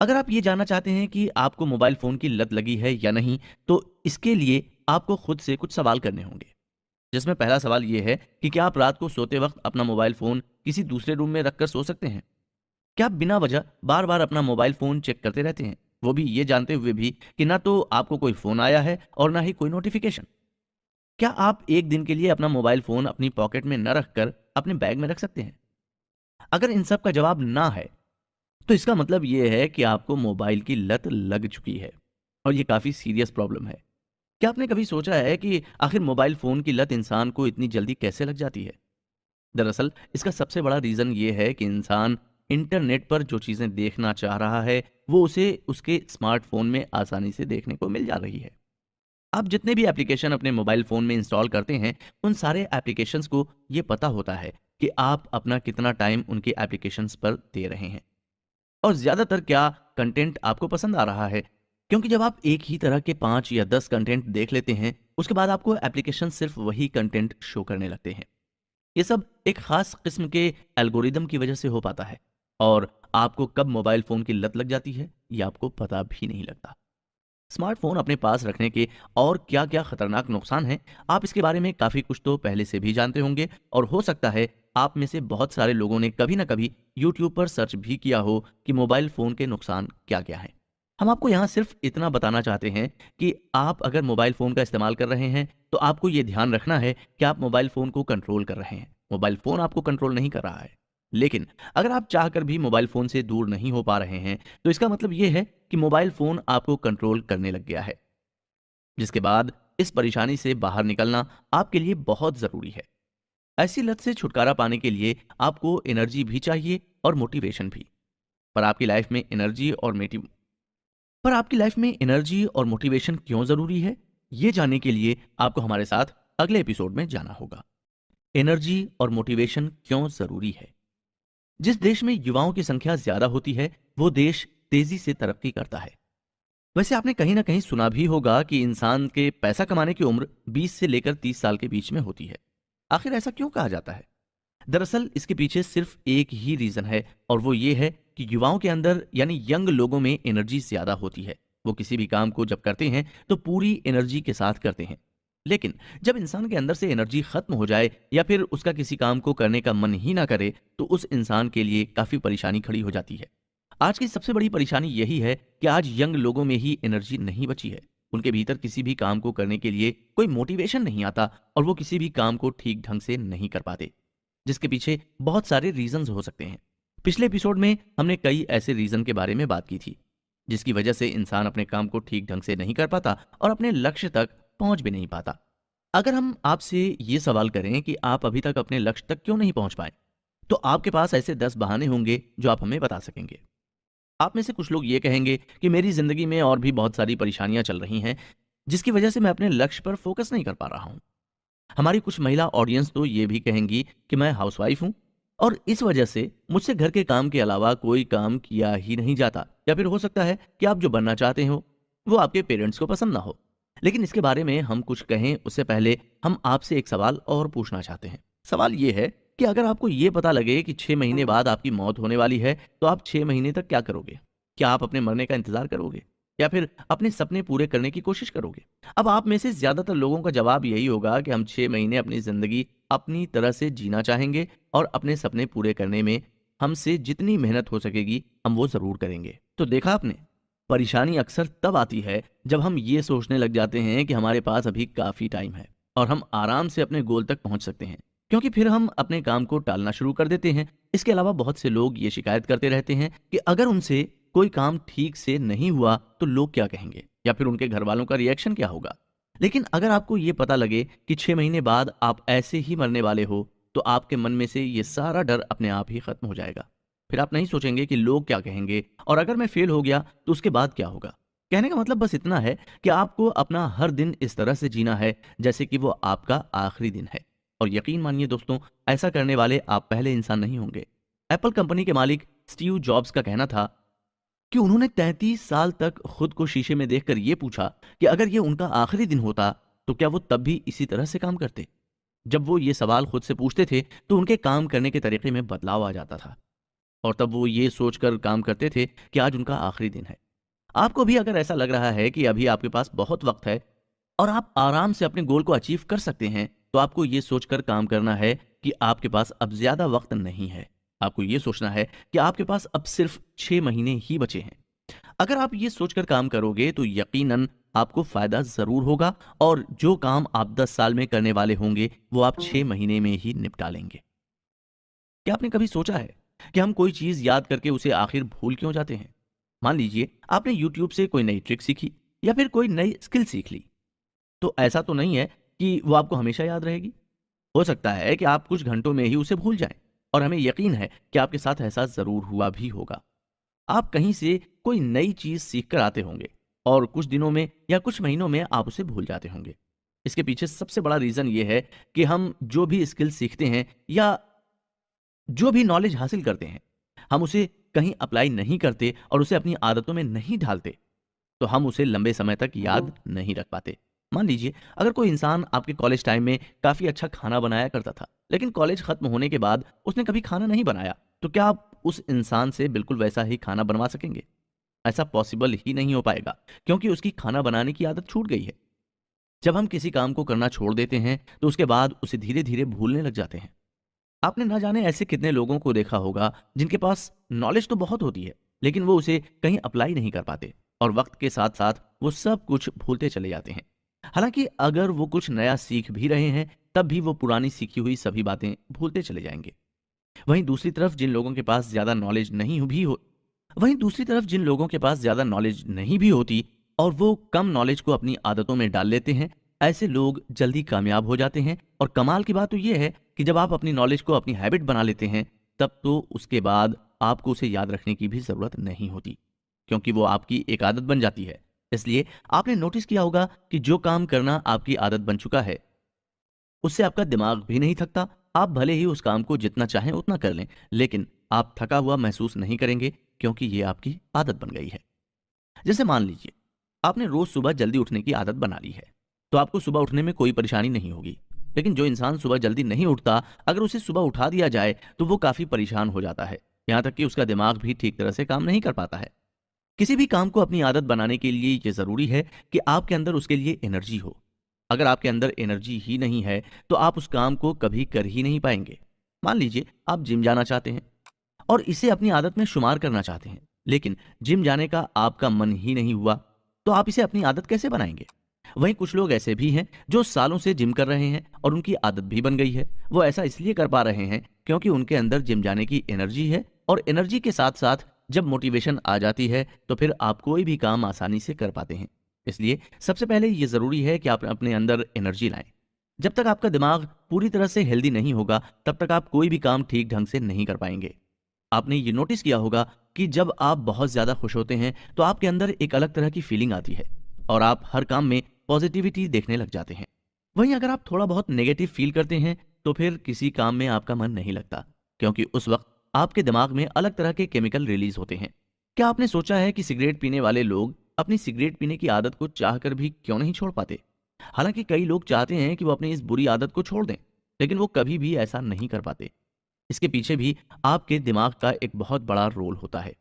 अगर आप ये जानना चाहते हैं कि आपको मोबाइल फ़ोन की लत लगी है या नहीं, तो इसके लिए आपको खुद से कुछ सवाल करने होंगे। जिसमें पहला सवाल ये है कि क्या आप रात को सोते वक्त अपना मोबाइल फ़ोन किसी दूसरे रूम में रखकर सो सकते हैं? क्या आप बिना वजह बार-बार अपना मोबाइल फ़ोन चेक करते रहते हैं? वो भी ये जानते हुए भी कि ना तो आपको कोई फ़ोन आया है और ना ही कोई नोटिफ़िकेशन। क्या आप एक दिन के लिए अपना मोबाइल फ़ोन अपनी पॉकेट में न रखकर अपने बैग में रख सकते हैं? अगर इन सब का जवाब ना है, तो इसका मतलब ये है कि आपको मोबाइल की लत लग चुकी है और ये काफ़ी सीरियस प्रॉब्लम है। क्या आपने कभी सोचा है कि आखिर मोबाइल फ़ोन की लत इंसान को इतनी जल्दी कैसे लग जाती है? दरअसल इसका सबसे बड़ा रीज़न ये है कि इंसान इंटरनेट पर जो चीज़ें देखना चाह रहा है, वो उसे उसके स्मार्टफ़ोन में आसानी से देखने को मिल जा रही है। आप जितने भी एप्लीकेशन अपने मोबाइल फ़ोन में इंस्टॉल करते हैं, उन सारे एप्लीकेशंस को ये पता होता है कि आप अपना कितना टाइम उनके एप्लीकेशंस पर दे रहे हैं और ज़्यादातर क्या कंटेंट आपको पसंद आ रहा है। क्योंकि जब आप एक ही तरह के 5 या 10 कंटेंट देख लेते हैं, उसके बाद आपको एप्लीकेशन सिर्फ वही कंटेंट शो करने लगते हैं। ये सब एक खास किस्म के एल्गोरिदम की वजह से हो पाता है और आपको कब मोबाइल फ़ोन की लत लग जाती है, ये आपको पता भी नहीं लगता। स्मार्टफ़ोन अपने पास रखने के और क्या-क्या खतरनाक नुकसान हैं, आप इसके बारे में काफ़ी कुछ तो पहले से भी जानते होंगे और हो सकता है आप में से बहुत सारे लोगों ने कभी न कभी यूट्यूब पर सर्च भी किया हो कि मोबाइल फ़ोन के नुकसान क्या-क्या हैं। हम आपको यहाँ सिर्फ इतना बताना चाहते हैं कि आप अगर मोबाइल फ़ोन का इस्तेमाल कर रहे हैं, तो आपको ये ध्यान रखना है कि आप मोबाइल फ़ोन को कंट्रोल कर रहे हैं। मोबाइल फ़ोन आपको कंट्रोल नहीं कर रहा है। लेकिन अगर आप चाहकर भी मोबाइल फ़ोन से दूर नहीं हो पा रहे हैं, तो इसका मतलब ये है कि मोबाइल फ़ोन आपको कंट्रोल करने लग गया है, जिसके बाद इस परेशानी से बाहर निकलना आपके लिए बहुत ज़रूरी है। ऐसी लत से छुटकारा पाने के लिए आपको एनर्जी भी चाहिए और मोटिवेशन भी। पर आपकी लाइफ में एनर्जी और मेटि पर आपकी लाइफ में एनर्जी और मोटिवेशन क्यों ज़रूरी है? ये जानने के लिए आपको हमारे साथ अगले एपिसोड में जाना होगा। एनर्जी और मोटिवेशन क्यों ज़रूरी है? जिस देश में युवाओं की संख्या ज़्यादा होती है, वो देश तेज़ी से तरक्की करता है। वैसे आपने कहीं न कहीं सुना भी होगा कि इंसान के पैसा कमाने की उम्र 20 से लेकर 30 साल के बीच में होती है। आखिर ऐसा क्यों कहा जाता है? दरअसल इसके पीछे सिर्फ एक ही रीज़न है और वो ये है कि युवाओं के अंदर यानी यंग लोगों में एनर्जी ज़्यादा होती है। वो किसी भी काम को जब करते हैं तो पूरी एनर्जी के साथ करते हैं। लेकिन जब इंसान के अंदर से एनर्जी खत्म हो जाए या फिर उसका किसी काम को करने का मन ही ना करे, तो उस इंसान के लिए काफ़ी परेशानी खड़ी हो जाती है। आज की सबसे बड़ी परेशानी यही है कि आज यंग लोगों में ही एनर्जी नहीं बची है। उनके भीतर किसी भी काम को करने के लिए कोई मोटिवेशन नहीं आता और वो किसी भी काम को ठीक ढंग से नहीं कर पाते, जिसके पीछे बहुत सारे रीजंस हो सकते हैं। पिछले एपिसोड में हमने कई ऐसे रीजन के बारे में बात की थी, जिसकी वजह से इंसान अपने काम को ठीक ढंग से नहीं कर पाता और अपने लक्ष्य तक पहुंच भी नहीं पाता। अगर हम आपसे ये सवाल करें कि आप अभी तक अपने लक्ष्य तक क्यों नहीं पहुंच पाए, तो आपके पास ऐसे 10 बहाने होंगे जो आप हमें बता सकेंगे। आप में से कुछ लोग ये कहेंगे कि मेरी ज़िंदगी में और भी बहुत सारी परेशानियां चल रही हैं, जिसकी वजह से मैं अपने लक्ष्य पर फोकस नहीं कर पा रहा हूं। हमारी कुछ महिला ऑडियंस तो ये भी कहेंगी कि मैं हाउसवाइफ हूं और इस वजह से मुझसे घर के काम के अलावा कोई काम किया ही नहीं जाता, या फिर हो सकता है कि आप जो बनना चाहते हो वो आपके पेरेंट्स को पसंद ना हो। लेकिन इसके बारे में हम कुछ कहें उससे पहले हम आपसे एक सवाल और पूछना चाहते हैं। सवाल ये है कि अगर आपको ये पता लगे कि 6 महीने बाद आपकी मौत होने वाली है, तो आप 6 महीने तक क्या करोगे? क्या आप अपने मरने का इंतजार करोगे या फिर अपने सपने पूरे करने की कोशिश करोगे? अब आप में से ज्यादातर लोगों का जवाब यही होगा कि हम 6 महीने अपनी जिंदगी अपनी तरह से जीना चाहेंगे और अपने सपने पूरे करने में हमसे जितनी मेहनत हो सकेगी हम वो जरूर करेंगे। तो देखा आपने, परेशानी अक्सर तब आती है जब हम ये सोचने लग जाते हैं कि हमारे पास अभी काफी टाइम है और हम आराम से अपने गोल तक पहुंच सकते हैं, क्योंकि फिर हम अपने काम को टालना शुरू कर देते हैं। इसके अलावा बहुत से लोग ये शिकायत करते रहते हैं कि अगर उनसे कोई काम ठीक से नहीं हुआ तो लोग क्या कहेंगे या फिर उनके घर वालों का रिएक्शन क्या होगा। लेकिन अगर आपको ये पता लगे कि 6 महीने बाद आप ऐसे ही मरने वाले हो, तो आपके मन में से ये सारा डर अपने आप ही खत्म हो जाएगा। फिर आप नहीं सोचेंगे कि लोग क्या कहेंगे और अगर मैं फेल हो गया तो उसके बाद क्या होगा। कहने का मतलब बस इतना है कि आपको अपना हर दिन इस तरह से जीना है जैसे कि वो आपका आखिरी दिन है। और यकीन मानिए दोस्तों, ऐसा करने वाले आप पहले इंसान नहीं होंगे। एप्पल कंपनी के मालिक स्टीव जॉब्स का कहना था कि उन्होंने 33 साल तक खुद को शीशे में देखकर यह पूछा कि अगर ये उनका आखिरी दिन होता तो क्या वो तब भी इसी तरह से काम करते। जब वो ये सवाल खुद से पूछते थे तो उनके काम करने के तरीके में बदलाव आ जाता था और तब वो ये सोचकर काम करते थे कि आज उनका आखिरी दिन है। आपको भी अगर ऐसा लग रहा है कि अभी आपके पास बहुत वक्त है और आप आराम से अपने गोल को अचीव कर सकते हैं, तो आपको ये सोचकर काम करना है कि आपके पास अब ज्यादा वक्त नहीं है। आपको ये सोचना है कि आपके पास अब सिर्फ 6 महीने ही बचे हैं। अगर आप ये सोचकर काम करोगे तो यकीनन आपको फायदा जरूर होगा और जो काम आप 10 साल में करने वाले होंगे वो आप 6 महीने में ही निपटा लेंगे। क्या आपने कभी सोचा है कि हम कोई चीज याद करके उसे आखिर भूल क्यों जाते हैं? मान लीजिए आपने YouTube से कोई नई ट्रिक सीखी या फिर कोई नई स्किल सीख ली, तो ऐसा तो नहीं है कि वो आपको हमेशा याद रहेगी। हो सकता है कि आप कुछ घंटों में ही उसे भूल जाएं और हमें यकीन है कि आपके साथ ऐसा जरूर हुआ भी होगा। आप कहीं से कोई नई चीज सीख कर आते होंगे और कुछ दिनों में या कुछ महीनों में आप उसे भूल जाते होंगे। इसके पीछे सबसे बड़ा रीजन ये है कि हम जो भी स्किल सीखते हैं या जो भी नॉलेज हासिल करते हैं, हम उसे कहीं अप्लाई नहीं करते और उसे अपनी आदतों में नहीं ढालते, तो हम उसे लंबे समय तक याद नहीं रख पाते। मान लीजिए अगर कोई इंसान आपके कॉलेज टाइम में काफी अच्छा खाना बनाया करता था, लेकिन कॉलेज खत्म होने के बाद उसने कभी खाना नहीं बनाया, तो क्या आप उस इंसान से बिल्कुल वैसा ही खाना बनवा सकेंगे? ऐसा पॉसिबल ही नहीं हो पाएगा, क्योंकि उसकी खाना बनाने की आदत छूट गई है। जब हम किसी काम को करना छोड़ देते हैं तो उसके बाद उसे धीरे धीरे भूलने लग जाते हैं। आपने ना जाने ऐसे कितने लोगों को देखा होगा जिनके पास नॉलेज तो बहुत होती है, लेकिन वो उसे कहीं अप्लाई नहीं कर पाते और वक्त के साथ साथ वो सब कुछ भूलते चले जाते हैं। हालांकि अगर वो कुछ नया सीख भी रहे हैं, तब भी वो पुरानी सीखी हुई सभी बातें भूलते चले जाएंगे। वहीं दूसरी तरफ जिन लोगों के पास ज्यादा नॉलेज नहीं भी हो वहीं दूसरी तरफ जिन लोगों के पास ज्यादा नॉलेज नहीं भी होती और वो कम नॉलेज को अपनी आदतों में डाल लेते हैं, ऐसे लोग जल्दी कामयाब हो जाते हैं। और कमाल की बात तो ये है कि जब आप अपनी नॉलेज को अपनी हैबिट बना लेते हैं, तब तो उसके बाद आपको उसे याद रखने की भी जरूरत नहीं होती, क्योंकि वो आपकी एक आदत बन जाती है। इसलिए आपने नोटिस किया होगा कि जो काम करना आपकी आदत बन चुका है, उससे आपका दिमाग भी नहीं थकता। आप भले ही उस काम को जितना चाहें उतना कर लें, लेकिन आप थका हुआ महसूस नहीं करेंगे, क्योंकि ये आपकी आदत बन गई है। जैसे मान लीजिए आपने रोज सुबह जल्दी उठने की आदत बना ली है, तो आपको सुबह उठने में कोई परेशानी नहीं होगी। लेकिन जो इंसान सुबह जल्दी नहीं उठता, अगर उसे सुबह उठा दिया जाए तो वो काफी परेशान हो जाता है, यहाँ तक कि उसका दिमाग भी ठीक तरह से काम नहीं कर पाता है। किसी भी काम को अपनी आदत बनाने के लिए ये जरूरी है कि आपके अंदर उसके लिए एनर्जी हो। अगर आपके अंदर एनर्जी ही नहीं है तो आप उस काम को कभी कर ही नहीं पाएंगे। मान लीजिए आप जिम जाना चाहते हैं और इसे अपनी आदत में शुमार करना चाहते हैं, लेकिन जिम जाने का आपका मन ही नहीं हुआ, तो आप इसे अपनी आदत कैसे बनाएंगे? वहीं कुछ लोग ऐसे भी हैं जो सालों से जिम कर रहे हैं और उनकी आदत भी बन गई है। वो ऐसा इसलिए कर पा रहे हैं क्योंकि उनके अंदर जिम जाने की एनर्जी है, और एनर्जी के साथ साथ जब मोटिवेशन आ जाती है तो फिर आप कोई भी काम आसानी से कर पाते हैं। इसलिए सबसे पहले ये जरूरी है कि आप अपने अंदर एनर्जी लाएं। जब तक आपका दिमाग पूरी तरह से हेल्दी नहीं होगा, तब तक आप कोई भी काम ठीक ढंग से नहीं कर पाएंगे। आपने ये नोटिस किया होगा कि जब आप बहुत ज्यादा खुश होते हैं तो आपके अंदर एक अलग तरह की फीलिंग आती है और आप हर काम में पॉजिटिविटी देखने लग जाते हैं। वहीं अगर आप थोड़ा बहुत नेगेटिव फील करते हैं तो फिर किसी काम में आपका मन नहीं लगता, क्योंकि उस वक्त आपके दिमाग में अलग तरह के केमिकल रिलीज होते हैं। क्या आपने सोचा है कि सिगरेट पीने वाले लोग अपनी सिगरेट पीने की आदत को चाहकर भी क्यों नहीं छोड़ पाते? हालांकि कई लोग चाहते हैं कि वो अपनी इस बुरी आदत को छोड़ दें, लेकिन वो कभी भी ऐसा नहीं कर पाते। इसके पीछे भी आपके दिमाग का एक बहुत बड़ा रोल होता है।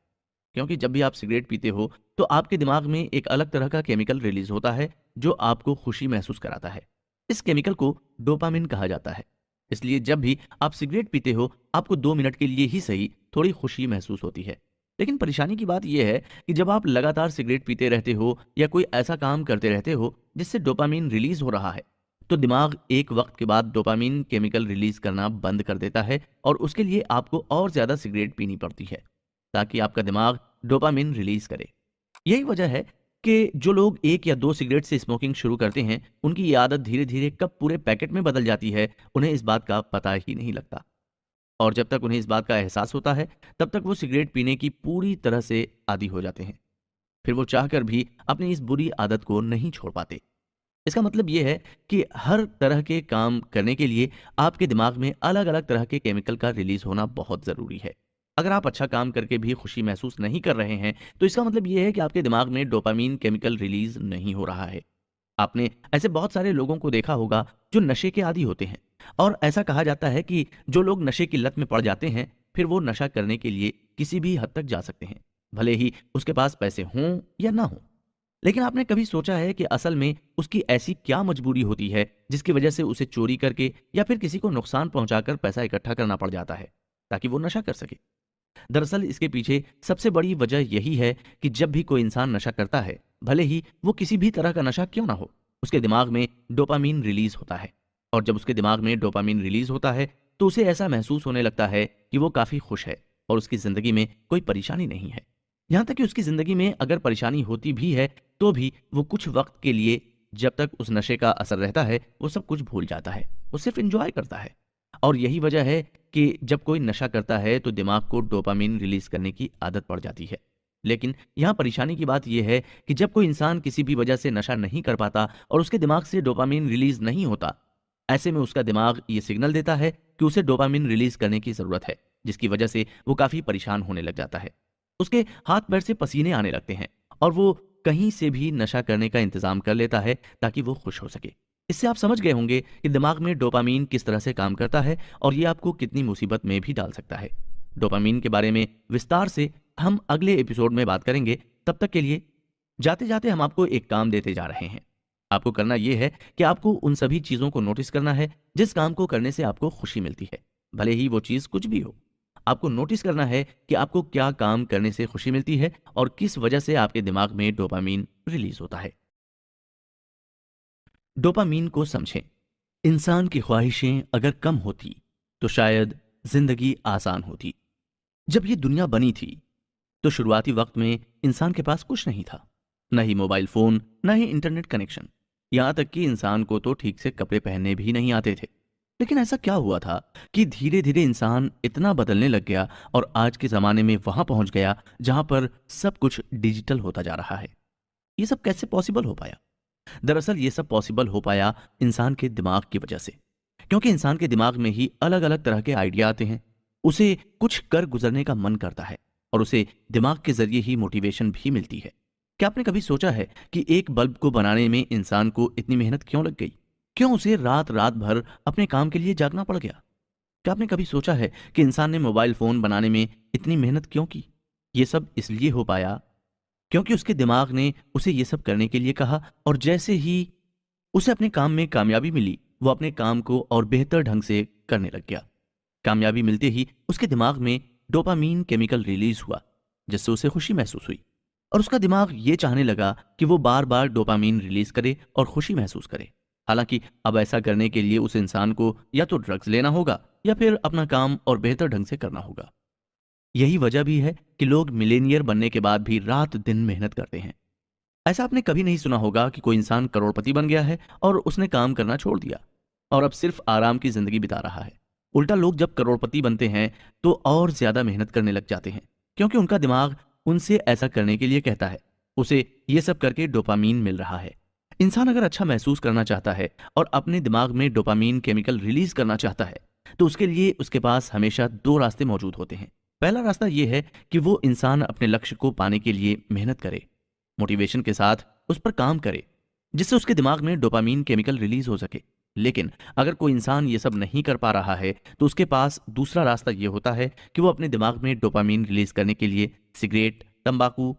क्योंकि जब भी आप सिगरेट पीते हो तो आपके दिमाग में एक अलग तरह का केमिकल रिलीज होता है जो आपको खुशी महसूस कराता है। इस केमिकल को डोपामिन कहा जाता है। इसलिए जब भी आप सिगरेट पीते हो आपको 2 मिनट के लिए ही सही थोड़ी खुशी महसूस होती है। लेकिन परेशानी की बात यह है कि जब आप लगातार सिगरेट पीते रहते हो या कोई ऐसा काम करते रहते हो जिससे डोपामिन रिलीज हो रहा है, तो दिमाग एक वक्त के बाद डोपामिन केमिकल रिलीज करना बंद कर देता है और उसके लिए आपको और ज्यादा सिगरेट पीनी पड़ती है ताकि आपका दिमाग डोपामिन रिलीज करे। यही वजह है कि जो लोग 1 या 2 सिगरेट से स्मोकिंग शुरू करते हैं उनकी ये आदत धीरे धीरे कब पूरे पैकेट में बदल जाती है उन्हें इस बात का पता ही नहीं लगता। और जब तक उन्हें इस बात का एहसास होता है तब तक वो सिगरेट पीने की पूरी तरह से आदी हो जाते हैं। फिर वो चाहकर भी अपनी इस बुरी आदत को नहीं छोड़ पाते। इसका मतलब ये है कि हर तरह के काम करने के लिए आपके दिमाग में अलग अलग तरह के केमिकल का रिलीज होना बहुत ज़रूरी है। अगर आप अच्छा काम करके भी खुशी महसूस नहीं कर रहे हैं तो इसका मतलब ये है कि आपके दिमाग में डोपामीन केमिकल रिलीज नहीं हो रहा है। आपने ऐसे बहुत सारे लोगों को देखा होगा जो नशे के आदी होते हैं। और ऐसा कहा जाता है कि जो लोग नशे की लत में पड़ जाते हैं फिर वो नशा करने के लिए किसी भी हद तक जा सकते हैं, भले ही उसके पास पैसे हों या ना हो। लेकिन आपने कभी सोचा है कि असल में उसकी ऐसी क्या मजबूरी होती है जिसकी वजह से उसे चोरी करके या फिर किसी को नुकसान पहुंचाकर पैसा इकट्ठा करना पड़ जाता है ताकि वो नशा कर सके। दरअसल इसके पीछे सबसे बड़ी वजह यही है कि जब भी कोई इंसान नशा करता है, भले ही वो किसी भी तरह का नशा क्यों ना हो, उसके दिमाग में डोपामीन रिलीज होता है। और जब उसके दिमाग में डोपामीन रिलीज होता है तो उसे ऐसा महसूस होने लगता है कि वो काफी खुश है और उसकी जिंदगी में कोई परेशानी नहीं है। यहाँ तक कि उसकी ज़िंदगी में अगर परेशानी होती भी है, तो भी वो कुछ वक़्त के लिए, जब तक उस नशे का असर रहता है, वो सब कुछ भूल जाता है। वो सिर्फ़ एन्जॉय करता है। और यही वजह है कि जब कोई नशा करता है, तो दिमाग को डोपामाइन रिलीज़ करने की आदत पड़ जाती है। लेकिन यहाँ परेशानी की बात ये है कि जब कोई इंसान किसी भी वजह से नशा नहीं कर पाता और उसके दिमाग से डोपामाइन रिलीज़ नहीं होता, ऐसे में उसका दिमाग ये सिग्नल देता है कि उसे डोपामाइन रिलीज़ करने की ज़रूरत है, जिसकी वजह से वो काफ़ी परेशान होने लग जाता है। उसके हाथ पैर से पसीने आने लगते हैं और वो कहीं से भी नशा करने का इंतजाम कर लेता है ताकि वो खुश हो सके। इससे आप समझ गए होंगे कि दिमाग में डोपामीन किस तरह से काम करता है और ये आपको कितनी मुसीबत में भी डाल सकता है। डोपामीन के बारे में विस्तार से हम अगले एपिसोड में बात करेंगे। तब तक के लिए जाते जाते हम आपको एक काम देते जा रहे हैं। आपको करना यह है कि आपको उन सभी चीज़ों को नोटिस करना है जिस काम को करने से आपको खुशी मिलती है, भले ही वो चीज़ कुछ भी हो। आपको नोटिस करना है कि आपको क्या काम करने से खुशी मिलती है और किस वजह से आपके दिमाग में डोपामीन रिलीज होता है। डोपामीन को समझें। इंसान की ख्वाहिशें अगर कम होती तो शायद जिंदगी आसान होती। जब ये दुनिया बनी थी तो शुरुआती वक्त में इंसान के पास कुछ नहीं था, न ही मोबाइल फोन, न ही इंटरनेट कनेक्शन। यहां तक कि इंसान को तो ठीक से कपड़े पहनने भी नहीं आते थे। लेकिन ऐसा क्या हुआ था कि धीरे धीरे इंसान इतना बदलने लग गया और आज के ज़माने में वहां पहुंच गया जहां पर सब कुछ डिजिटल होता जा रहा है। ये सब कैसे पॉसिबल हो पाया? दरअसल ये सब पॉसिबल हो पाया इंसान के दिमाग की वजह से। क्योंकि इंसान के दिमाग में ही अलग अलग तरह के आइडिया आते हैं। उसे कुछ कर गुजरने का मन करता है और उसे दिमाग के जरिए ही मोटिवेशन भी मिलती है। क्या आपने कभी सोचा है कि एक बल्ब को बनाने में इंसान को इतनी मेहनत क्यों लग गई? क्यों उसे रात रात भर अपने काम के लिए जागना पड़ गया? क्या आपने कभी सोचा है कि इंसान ने मोबाइल फोन बनाने में इतनी मेहनत क्यों की? ये सब इसलिए हो पाया क्योंकि उसके दिमाग ने उसे ये सब करने के लिए कहा और जैसे ही उसे अपने काम में कामयाबी मिली, वो अपने काम को और बेहतर ढंग से करने लग गया। कामयाबी मिलते ही उसके दिमाग में डोपामीन केमिकल रिलीज हुआ, जिससे उसे खुशी महसूस हुई। और उसका दिमाग ये चाहने लगा कि वो बार बार डोपामीन रिलीज करे और खुशी महसूस करे। हालांकि अब ऐसा करने के लिए उस इंसान को या तो ड्रग्स लेना होगा या फिर अपना काम और बेहतर ढंग से करना होगा। यही वजह भी है कि लोग मिलेनियर बनने के बाद भी रात दिन मेहनत करते हैं। ऐसा आपने कभी नहीं सुना होगा कि कोई इंसान करोड़पति बन गया है और उसने काम करना छोड़ दिया और अब सिर्फ आराम की जिंदगी बिता रहा है। उल्टा, लोग जब करोड़पति बनते हैं तो और ज्यादा मेहनत करने लग जाते हैं क्योंकि उनका दिमाग उनसे ऐसा करने के लिए कहता है। उसे ये सब करके डोपामीन मिल रहा है। इंसान अगर अच्छा महसूस करना चाहता है और अपने दिमाग में डोपामीन केमिकल रिलीज करना चाहता है तो उसके लिए उसके पास हमेशा 2 रास्ते मौजूद होते हैं। पहला रास्ता यह है कि वो इंसान अपने लक्ष्य को पाने के लिए मेहनत करे, मोटिवेशन के साथ उस पर काम करे, जिससे उसके दिमाग में डोपामीन केमिकल रिलीज हो सके। लेकिन अगर कोई इंसान ये सब नहीं कर पा रहा है तो उसके पास दूसरा रास्ता ये होता है कि वो अपने दिमाग में डोपामीन रिलीज करने के लिए सिगरेट, तंबाकू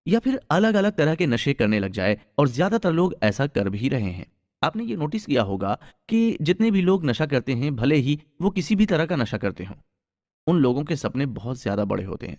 या फिर अलग अलग तरह के नशे करने लग जाए, और ज्यादातर लोग ऐसा कर भी रहे हैं। आपने ये नोटिस किया होगा कि जितने भी लोग नशा करते हैं, भले ही वो किसी भी तरह का नशा करते हों, उन लोगों के सपने बहुत ज्यादा बड़े होते हैं,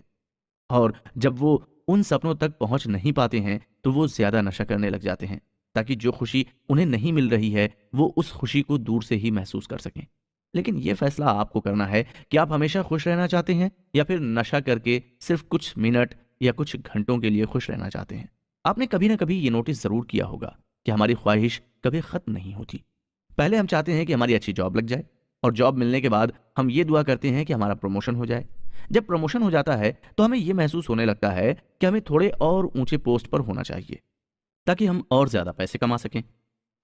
और जब वो उन सपनों तक पहुंच नहीं पाते हैं तो वो ज्यादा नशा करने लग जाते हैं, ताकि जो खुशी उन्हें नहीं मिल रही है वो उस खुशी को दूर से ही महसूस कर सकें। लेकिन ये फैसला आपको करना है कि आप हमेशा खुश रहना चाहते हैं या फिर नशा करके सिर्फ कुछ मिनट या कुछ घंटों के लिए खुश रहना चाहते हैं। आपने कभी ना कभी ये नोटिस जरूर किया होगा कि हमारी ख्वाहिश कभी खत्म नहीं होती। पहले हम चाहते हैं कि हमारी अच्छी जॉब लग जाए, और जॉब मिलने के बाद हम ये दुआ करते हैं कि हमारा प्रमोशन हो जाए। जब प्रमोशन हो जाता है तो हमें ये महसूस होने लगता है कि हमें थोड़े और ऊंचे पोस्ट पर होना चाहिए, ताकि हम और ज़्यादा पैसे कमा सकें।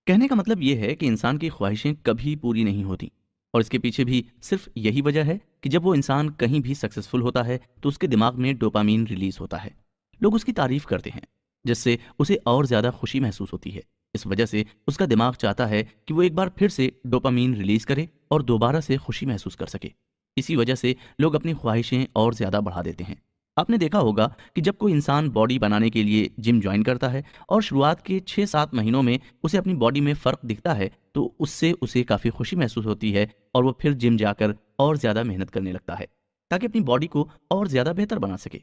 कहने का मतलब ये है कि इंसान की ख्वाहिशें कभी पूरी नहीं होती, और इसके पीछे भी सिर्फ यही वजह है कि जब वो इंसान कहीं भी सक्सेसफुल होता है तो उसके दिमाग में डोपामीन रिलीज होता है। लोग उसकी तारीफ करते हैं, जिससे उसे और ज़्यादा खुशी महसूस होती है। इस वजह से उसका दिमाग चाहता है कि वो एक बार फिर से डोपामीन रिलीज करे और दोबारा से खुशी महसूस कर सके। इसी वजह से लोग अपनी ख्वाहिशें और ज़्यादा बढ़ा देते हैं। आपने देखा होगा कि जब कोई इंसान बॉडी बनाने के लिए जिम ज्वाइन करता है और शुरुआत के 6-7 महीनों में उसे अपनी बॉडी में फ़र्क दिखता है, तो उससे उसे काफ़ी खुशी महसूस होती है, और वो फिर जिम जाकर और ज़्यादा मेहनत करने लगता है ताकि अपनी बॉडी को और ज़्यादा बेहतर बना सके।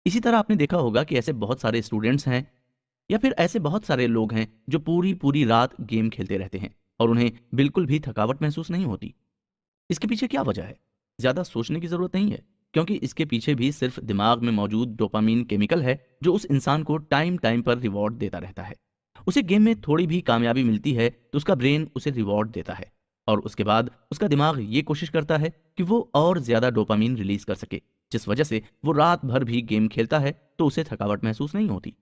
इसी तरह आपने देखा होगा कि ऐसे बहुत सारे स्टूडेंट्स हैं या फिर ऐसे बहुत सारे लोग हैं जो पूरी पूरी रात गेम खेलते रहते हैं और उन्हें बिल्कुल भी थकावट महसूस नहीं होती। इसके पीछे क्या वजह है? ज़्यादा सोचने की ज़रूरत नहीं है, क्योंकि इसके पीछे भी सिर्फ दिमाग में मौजूद डोपामीन केमिकल है, जो उस इंसान को टाइम टाइम पर रिवॉर्ड देता रहता है। उसे गेम में थोड़ी भी कामयाबी मिलती है तो उसका ब्रेन उसे रिवॉर्ड देता है, और उसके बाद उसका दिमाग ये कोशिश करता है कि वो और ज़्यादा डोपामीन रिलीज कर सके, जिस वजह से वो रात भर भी गेम खेलता है तो उसे थकावट महसूस नहीं होती।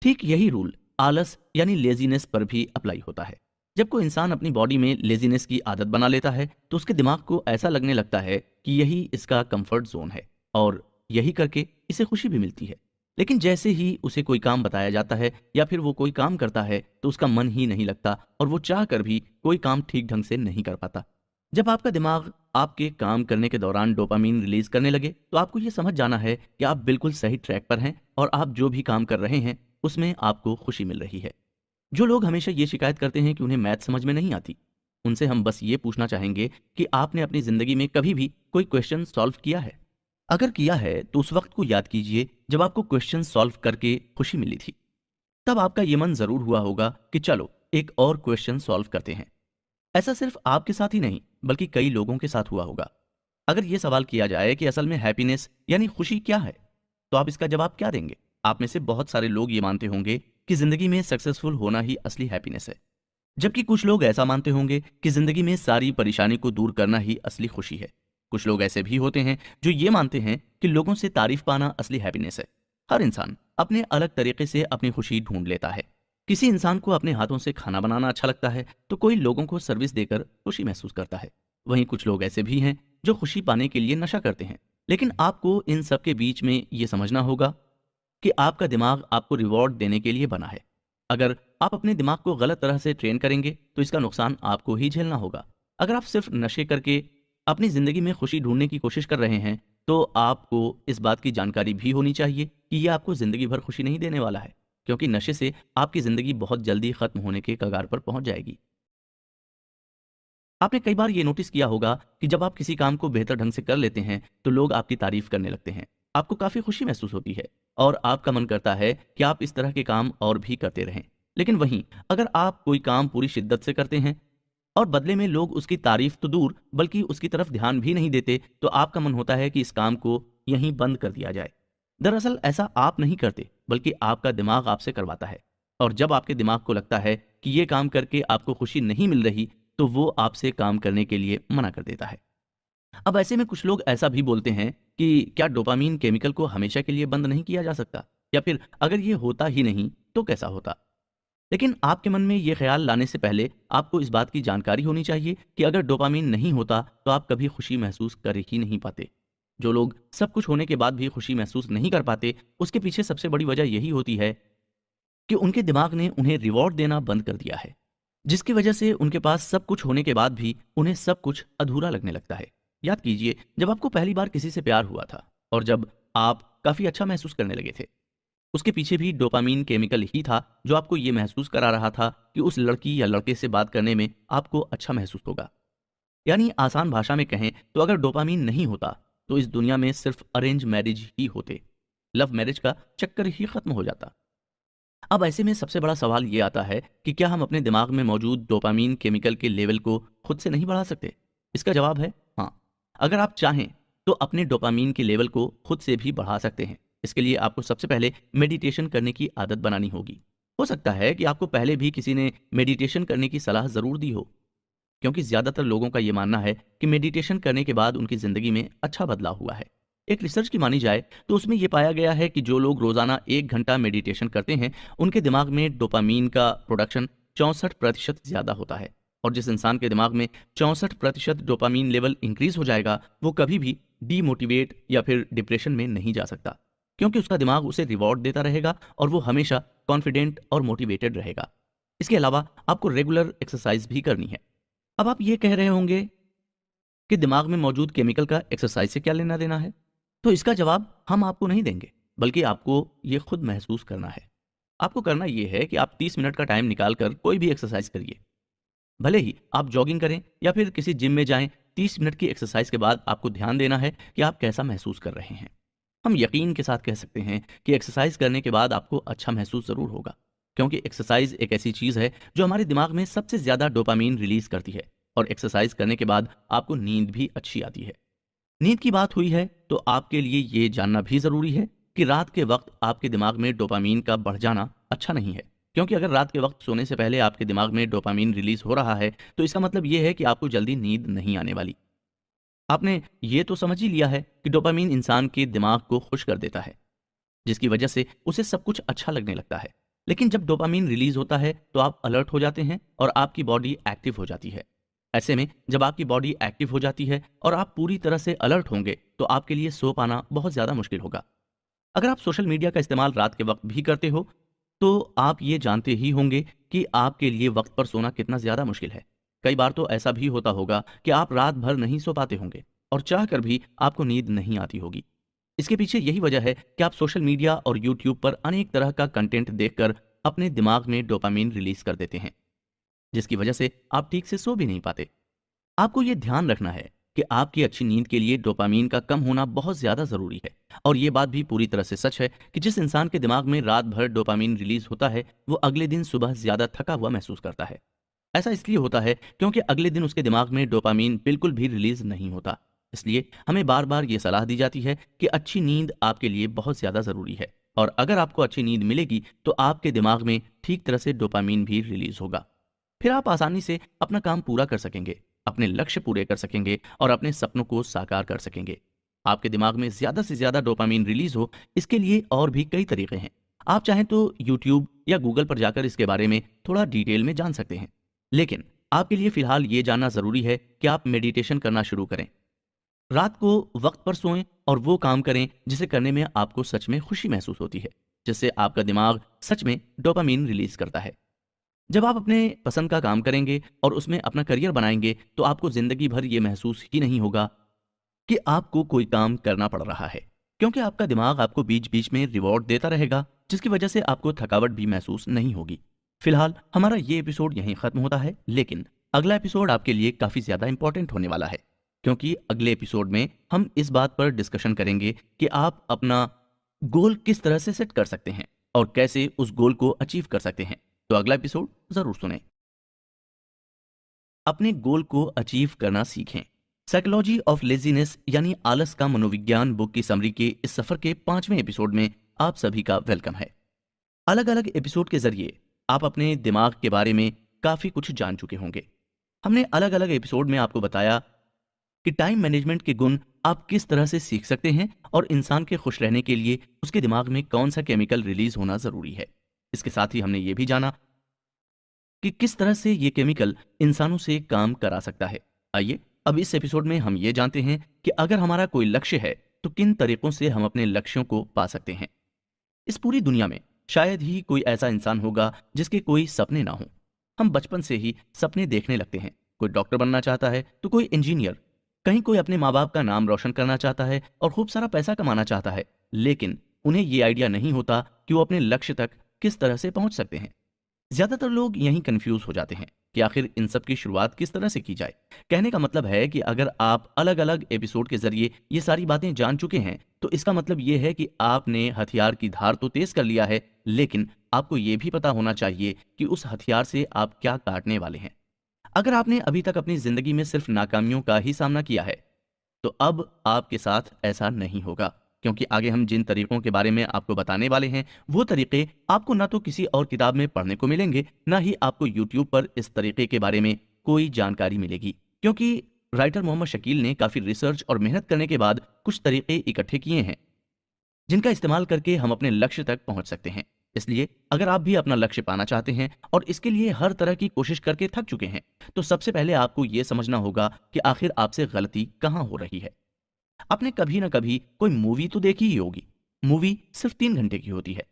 ठीक यही रूल आलस यानी लेजीनेस पर भी अप्लाई होता है। जब कोई इंसान अपनी बॉडी में लेजीनेस की आदत बना लेता है तो उसके दिमाग को ऐसा लगने लगता है कि यही इसका कंफर्ट जोन है, और यही करके इसे खुशी भी मिलती है। लेकिन जैसे ही उसे कोई काम बताया जाता है या फिर वो कोई काम करता है तो उसका मन ही नहीं लगता, और वो चाह कर भी कोई काम ठीक ढंग से नहीं कर पाता। जब आपका दिमाग आपके काम करने के दौरान डोपामीन रिलीज करने लगे तो आपको ये समझ जाना है कि आप बिल्कुल सही ट्रैक पर हैं, और आप जो भी काम कर रहे हैं उसमें आपको खुशी मिल रही है। जो लोग हमेशा ये शिकायत करते हैं कि उन्हें मैथ समझ में नहीं आती, उनसे हम बस ये पूछना चाहेंगे कि आपने अपनी जिंदगी में कभी भी कोई क्वेश्चन सॉल्व किया है? अगर किया है तो उस वक्त को याद कीजिए जब आपको क्वेश्चन सॉल्व करके खुशी मिली थी। तब आपका ये मन जरूर हुआ होगा कि चलो एक और क्वेश्चन सॉल्व करते हैं। ऐसा सिर्फ आपके साथ ही नहीं बल्कि कई लोगों के साथ हुआ होगा। अगर ये सवाल किया जाए कि असल में हैप्पीनेस यानी खुशी क्या है, तो आप इसका जवाब क्या देंगे? आप में से बहुत सारे लोग ये मानते होंगे कि जिंदगी में सक्सेसफुल होना ही असली हैप्पीनेस है, जबकि कुछ लोग ऐसा मानते होंगे कि जिंदगी में सारी परेशानी को दूर करना ही असली खुशी है। कुछ लोग ऐसे भी होते हैं जो ये मानते हैं कि लोगों से तारीफ पाना असली हैप्पीनेस है। हर इंसान अपने अलग तरीके से अपनी खुशी ढूंढ लेता है। किसी इंसान को अपने हाथों से खाना बनाना अच्छा लगता है तो कोई लोगों को सर्विस देकर खुशी महसूस करता है। वहीं कुछ लोग ऐसे भी हैं जो खुशी पाने के लिए नशा करते हैं। लेकिन आपको इन सब के बीच में ये समझना होगा कि आपका दिमाग आपको रिवॉर्ड देने के लिए बना है। अगर आप अपने दिमाग को गलत तरह से ट्रेन करेंगे तो इसका नुकसान आपको ही झेलना होगा। अगर आप सिर्फ नशे करके अपनी ज़िंदगी में खुशी ढूंढने की कोशिश कर रहे हैं तो आपको इस बात की जानकारी भी होनी चाहिए कि ये आपको ज़िंदगी भर खुशी नहीं देने वाला है, क्योंकि नशे से आपकी ज़िंदगी बहुत जल्दी ख़त्म होने के कगार पर पहुंच जाएगी। आपने कई बार ये नोटिस किया होगा कि जब आप किसी काम को बेहतर ढंग से कर लेते हैं तो लोग आपकी तारीफ करने लगते हैं। आपको काफ़ी खुशी महसूस होती है और आपका मन करता है कि आप इस तरह के काम और भी करते रहें। लेकिन वहीं अगर आप कोई काम पूरी शिद्दत से करते हैं और बदले में लोग उसकी तारीफ तो दूर बल्कि उसकी तरफ ध्यान भी नहीं देते, तो आपका मन होता है कि इस काम को यहीं बंद कर दिया जाए। दरअसल ऐसा आप नहीं करते बल्कि आपका दिमाग आपसे करवाता है, और जब आपके दिमाग को लगता है कि ये काम करके आपको खुशी नहीं मिल रही तो वो आपसे काम करने के लिए मना कर देता है। अब ऐसे में कुछ लोग ऐसा भी बोलते हैं कि क्या डोपामीन केमिकल को हमेशा के लिए बंद नहीं किया जा सकता, या फिर अगर ये होता ही नहीं तो कैसा होता। लेकिन आपके मन में ये ख्याल लाने से पहले आपको इस बात की जानकारी होनी चाहिए कि अगर डोपामीन नहीं होता तो आप कभी खुशी महसूस कर ही नहीं पाते। जो लोग सब कुछ होने के बाद भी खुशी महसूस नहीं कर पाते, उसके पीछे सबसे बड़ी वजह यही होती है कि उनके दिमाग ने उन्हें रिवॉर्ड देना बंद कर दिया है। जिसकी वजह से उनके पास सब कुछ होने के बाद भी उन्हें सब कुछ अधूरा लगने लगता है। याद कीजिए, जब आपको पहली बार किसी से प्यार हुआ था और जब आप काफ़ी अच्छा महसूस करने लगे थे, उसके पीछे भी डोपामीन केमिकल ही था जो आपको ये महसूस करा रहा था कि उस लड़की या लड़के से बात करने में आपको अच्छा महसूस होगा। यानी आसान भाषा में कहें तो अगर डोपामीन नहीं होता तो इस दुनिया में सिर्फ अरेंज मैरिज ही होते, लव मैरिज का चक्कर ही खत्म हो जाता। अब ऐसे में सबसे बड़ा सवाल ये आता है कि क्या हम अपने दिमाग में मौजूद डोपामीन केमिकल के लेवल को खुद से नहीं बढ़ा सकते? इसका जवाब है हाँ। अगर आप चाहें तो अपने डोपामीन के लेवल को खुद से भी बढ़ा सकते हैं। इसके लिए आपको सबसे पहले मेडिटेशन करने की आदत बनानी होगी। हो सकता है कि आपको पहले भी किसी ने मेडिटेशन करने की सलाह ज़रूर दी हो, क्योंकि ज़्यादातर लोगों का ये मानना है कि मेडिटेशन करने के बाद उनकी ज़िंदगी में अच्छा बदलाव हुआ है। एक रिसर्च की मानी जाए तो उसमें यह पाया गया है कि जो लोग रोज़ाना 1 घंटा मेडिटेशन करते हैं, उनके दिमाग में डोपामीन का प्रोडक्शन 64% ज़्यादा होता है। और जिस इंसान के दिमाग में 64% डोपामीन लेवल इंक्रीज हो जाएगा, वो कभी भी डीमोटिवेट या फिर डिप्रेशन में नहीं जा सकता, क्योंकि उसका दिमाग उसे रिवॉर्ड देता रहेगा और वो हमेशा कॉन्फिडेंट और मोटिवेटेड रहेगा। इसके अलावा आपको रेगुलर एक्सरसाइज भी करनी है। अब आप ये कह रहे होंगे कि दिमाग में मौजूद केमिकल का एक्सरसाइज से क्या लेना देना है? तो इसका जवाब हम आपको नहीं देंगे, बल्कि आपको ये खुद महसूस करना है। आपको करना ये है कि आप 30 मिनट का टाइम निकाल कर कोई भी एक्सरसाइज करिए। भले ही आप जॉगिंग करें या फिर किसी जिम में जाएं, 30 मिनट की एक्सरसाइज के बाद आपको ध्यान देना है कि आप कैसा महसूस कर रहे हैं। हम यकीन के साथ कह सकते हैं कि एक्सरसाइज करने के बाद आपको अच्छा महसूस ज़रूर होगा, क्योंकि एक्सरसाइज एक ऐसी चीज़ है जो हमारे दिमाग में सबसे ज़्यादा डोपामीन रिलीज करती है। और एक्सरसाइज करने के बाद आपको नींद भी अच्छी आती है। नींद की बात हुई है तो आपके लिए ये जानना भी ज़रूरी है कि रात के वक्त आपके दिमाग में डोपामीन का बढ़ जाना अच्छा नहीं है, क्योंकि अगर रात के वक्त सोने से पहले आपके दिमाग में डोपामीन रिलीज हो रहा है तो इसका मतलब ये है कि आपको जल्दी नींद नहीं आने वाली। आपने ये तो समझ ही लिया है कि डोपामीन इंसान के दिमाग को खुश कर देता है, जिसकी वजह से उसे सब कुछ अच्छा लगने लगता है। लेकिन जब डोपामीन रिलीज होता है तो आप अलर्ट हो जाते हैं और आपकी बॉडी एक्टिव हो जाती है। ऐसे में जब आपकी बॉडी एक्टिव हो जाती है और आप पूरी तरह से अलर्ट होंगे तो आपके लिए सो पाना बहुत ज़्यादा मुश्किल होगा। अगर आप सोशल मीडिया का इस्तेमाल रात के वक्त भी करते हो तो आप ये जानते ही होंगे कि आपके लिए वक्त पर सोना कितना ज़्यादा मुश्किल है। कई बार तो ऐसा भी होता होगा कि आप रात भर नहीं सो पाते होंगे और चाह कर भी आपको नींद नहीं आती होगी। इसके पीछे यही वजह है कि आप सोशल मीडिया और यूट्यूब पर अनेक तरह का कंटेंट देखकर अपने दिमाग में डोपामीन रिलीज कर देते हैं, जिसकी वजह से आप ठीक से सो भी नहीं पाते। आपको ये ध्यान रखना है कि आपकी अच्छी नींद के लिए डोपामीन का कम होना बहुत ज़्यादा ज़रूरी है। और ये बात भी पूरी तरह से सच है कि जिस इंसान के दिमाग में रात भर डोपामीन रिलीज होता है वो अगले दिन सुबह ज़्यादा थका हुआ महसूस करता है। ऐसा इसलिए होता है क्योंकि अगले दिन उसके दिमाग में डोपामीन बिल्कुल भी रिलीज नहीं होता। इसलिए हमें बार बार ये सलाह दी जाती है कि अच्छी नींद आपके लिए बहुत ज़्यादा ज़रूरी है। और अगर आपको अच्छी नींद मिलेगी तो आपके दिमाग में ठीक तरह से डोपामीन भी रिलीज होगा। फिर आप आसानी से अपना काम पूरा कर सकेंगे, अपने लक्ष्य पूरे कर सकेंगे और अपने सपनों को साकार कर सकेंगे। आपके दिमाग में ज़्यादा से ज़्यादा डोपामीन रिलीज हो, इसके लिए और भी कई तरीके हैं। आप चाहें तो यूट्यूब या गूगल पर जाकर इसके बारे में थोड़ा डिटेल में जान सकते हैं। लेकिन आपके लिए फ़िलहाल ये जानना ज़रूरी है कि आप मेडिटेशन करना शुरू करें। रात को वक्त पर सोएं और वो काम करें जिसे करने में आपको सच में खुशी महसूस होती है, जिससे आपका दिमाग सच में डोपामीन रिलीज करता है। जब आप अपने पसंद का काम करेंगे और उसमें अपना करियर बनाएंगे तो आपको ज़िंदगी भर ये महसूस ही नहीं होगा कि आपको कोई काम करना पड़ रहा है, क्योंकि आपका दिमाग आपको बीच बीच में रिवॉर्ड देता रहेगा, जिसकी वजह से आपको थकावट भी महसूस नहीं होगी। फिलहाल हमारा ये एपिसोड यहीं ख़त्म होता है, लेकिन अगला एपिसोड आपके लिए काफ़ी ज़्यादा इंपॉर्टेंट होने वाला है, क्योंकि अगले एपिसोड में हम इस बात पर डिस्कशन करेंगे कि आप अपना गोल किस तरह से सेट कर सकते हैं और कैसे उस गोल को अचीव कर सकते हैं। तो अगला एपिसोड ज़रूर सुनें। अपने गोल को अचीव करना सीखें। साइकोलॉजी ऑफ लेजीनेस यानी आलस का मनोविज्ञान बुक की समरी के इस सफ़र के 5वें एपिसोड में आप सभी का वेलकम है। अलग अलग एपिसोड के जरिए आप अपने दिमाग के बारे में काफ़ी कुछ जान चुके होंगे। हमने अलग अलग एपिसोड में आपको बताया कि टाइम मैनेजमेंट के गुण आप किस तरह से सीख सकते हैं और इंसान के खुश रहने के लिए उसके दिमाग में कौन सा केमिकल रिलीज होना ज़रूरी है। इसके साथ ही हमने ये भी जाना कि किस तरह से ये केमिकल इंसानों से काम करा सकता है। आइए अब इस एपिसोड में हम ये जानते हैं कि अगर हमारा कोई लक्ष्य है तो किन तरीकों से हम अपने लक्ष्यों को पा सकते हैं। इस पूरी दुनिया में शायद ही कोई ऐसा इंसान होगा जिसके कोई सपने ना हो। हम बचपन से ही सपने देखने लगते हैं। कोई डॉक्टर बनना चाहता है तो कोई इंजीनियर, कहीं कोई अपने माँ बाप का नाम रोशन करना चाहता है और खूब सारा पैसा कमाना चाहता है। लेकिन उन्हें ये आइडिया नहीं होता कि वो अपने लक्ष्य तक किस तरह से पहुंच सकते हैं। ज्यादातर लोग यहीं कंफ्यूज हो जाते हैं कि आखिर इन सब की शुरुआत किस तरह से की जाए। कहने का मतलब है कि अगर आप अलग अलग एपिसोड के जरिए ये सारी बातें जान चुके हैं तो इसका मतलब ये है कि आपने हथियार की धार तो तेज कर लिया है, लेकिन आपको ये भी पता होना चाहिए कि उस हथियार से आप क्या काटने वाले हैं। अगर आपने अभी तक अपनी जिंदगी में सिर्फ नाकामियों का ही सामना किया है तो अब आपके साथ ऐसा नहीं होगा, क्योंकि आगे हम जिन तरीकों के बारे में आपको बताने वाले हैं वो तरीके आपको ना तो किसी और किताब में पढ़ने को मिलेंगे, ना ही आपको यूट्यूब पर इस तरीके के बारे में कोई जानकारी मिलेगी। क्योंकि राइटर मोहम्मद शकील ने काफ़ी रिसर्च और मेहनत करने के बाद कुछ तरीके इकट्ठे किए हैं जिनका इस्तेमाल करके हम अपने लक्ष्य तक पहुंच सकते हैं। इसलिए अगर आप भी अपना लक्ष्य पाना चाहते हैं और इसके लिए हर तरह की कोशिश करके थक चुके हैं, तो सबसे पहले आपको यह समझना होगा कि आखिर आपसे गलती कहाँ हो रही है। आपने कभी ना कभी कोई मूवी तो देखी ही होगी। मूवी सिर्फ 3 घंटे की होती है,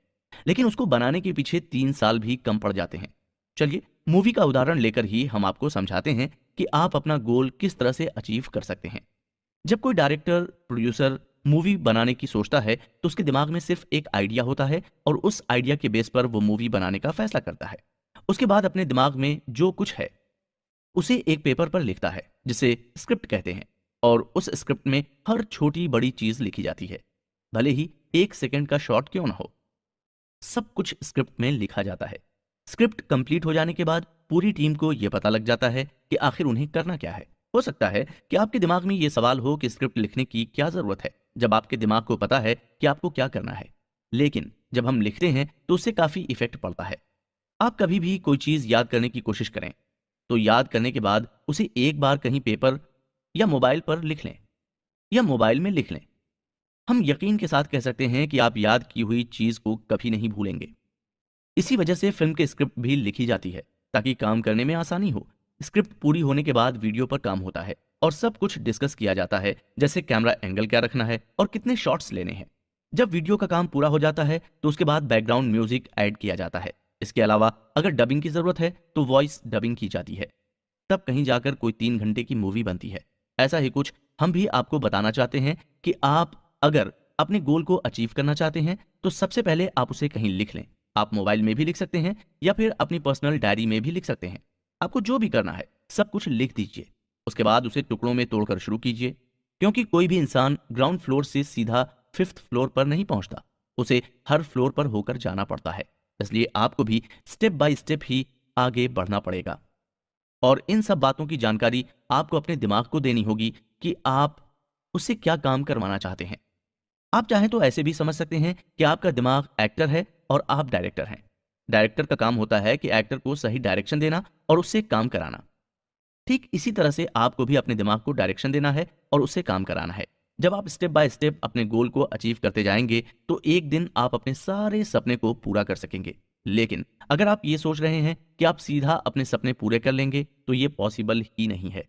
लेकिन उसको बनाने के पीछे 3 साल भी कम पड़ जाते हैं। चलिए मूवी का उदाहरण लेकर ही हम आपको समझाते हैं कि आप अपना गोल किस तरह से अचीव कर सकते हैं। जब कोई डायरेक्टर प्रोड्यूसर मूवी बनाने की सोचता है तो उसके दिमाग में सिर्फ एक आइडिया होता है और उस आइडिया के बेस पर वो मूवी बनाने का फैसला करता है। उसके बाद अपने दिमाग में जो कुछ है उसे एक पेपर पर लिखता है जिसे स्क्रिप्ट कहते हैं, और उस स्क्रिप्ट में हर छोटी बड़ी चीज लिखी जाती है, भले ही 1 सेकंड का शॉट क्यों ना हो। सब कुछ स्क्रिप्ट में लिखा जाता है। स्क्रिप्ट कंप्लीट हो जाने के बाद पूरी टीम को यह पता लग जाता है कि आखिर उन्हें करना क्या है। हो सकता है कि आपके दिमाग में यह सवाल हो कि स्क्रिप्ट लिखने की क्या जरूरत है जब आपके दिमाग को पता है कि आपको क्या करना है। लेकिन जब हम लिखते हैं तो उससे काफी इफेक्ट पड़ता है। आप कभी भी कोई चीज याद करने की कोशिश करें तो याद करने के बाद उसे एक बार कहीं पेपर या मोबाइल पर लिख लें या मोबाइल में लिख लें। हम यकीन के साथ कह सकते हैं कि आप याद की हुई चीज को कभी नहीं भूलेंगे। इसी वजह से फिल्म की स्क्रिप्ट भी लिखी जाती है ताकि काम करने में आसानी हो। स्क्रिप्ट पूरी होने के बाद वीडियो पर काम होता है और सब कुछ डिस्कस किया जाता है, जैसे कैमरा एंगल क्या रखना है और कितने शॉट्स लेने हैं। जब वीडियो का काम पूरा हो जाता है तो उसके बाद बैकग्राउंड म्यूजिक ऐड किया जाता है। इसके अलावा अगर डबिंग की जरूरत है तो वॉइस डबिंग की जाती है। तब कहीं जाकर कोई 3 घंटे की मूवी बनती है। ऐसा ही कुछ हम भी आपको बताना चाहते हैं कि आप अगर अपने गोल को अचीव करना चाहते हैं तो सबसे पहले आप उसे कहीं लिख लें। आप मोबाइल में भी लिख सकते हैं या फिर अपनी पर्सनल डायरी में भी लिख सकते हैं। आपको जो भी करना है सब कुछ लिख दीजिए। उसके बाद उसे टुकड़ों में तोड़कर शुरू कीजिए, क्योंकि कोई भी इंसान ग्राउंड फ्लोर से सीधा 5th फ्लोर पर नहीं पहुंचता। उसे हर फ्लोर पर होकर जाना पड़ता है। इसलिए आपको भी स्टेप बाय स्टेप ही आगे बढ़ना पड़ेगा। और इन सब बातों की जानकारी आपको अपने दिमाग को देनी होगी कि आप उससे क्या काम करवाना चाहते हैं। आप चाहें तो ऐसे भी समझ सकते हैं कि आपका दिमाग एक्टर है और आप डायरेक्टर हैं। डायरेक्टर का काम होता है कि एक्टर को सही डायरेक्शन देना और उससे काम कराना। ठीक इसी तरह से आपको भी अपने दिमाग को डायरेक्शन देना है और उससे काम कराना है। जब आप स्टेप बाय स्टेप अपने गोल को अचीव करते जाएंगे तो एक दिन आप अपने सारे सपने को पूरा कर सकेंगे। लेकिन अगर आप ये सोच रहे हैं कि आप सीधा अपने सपने पूरे कर लेंगे तो ये पॉसिबल ही नहीं है,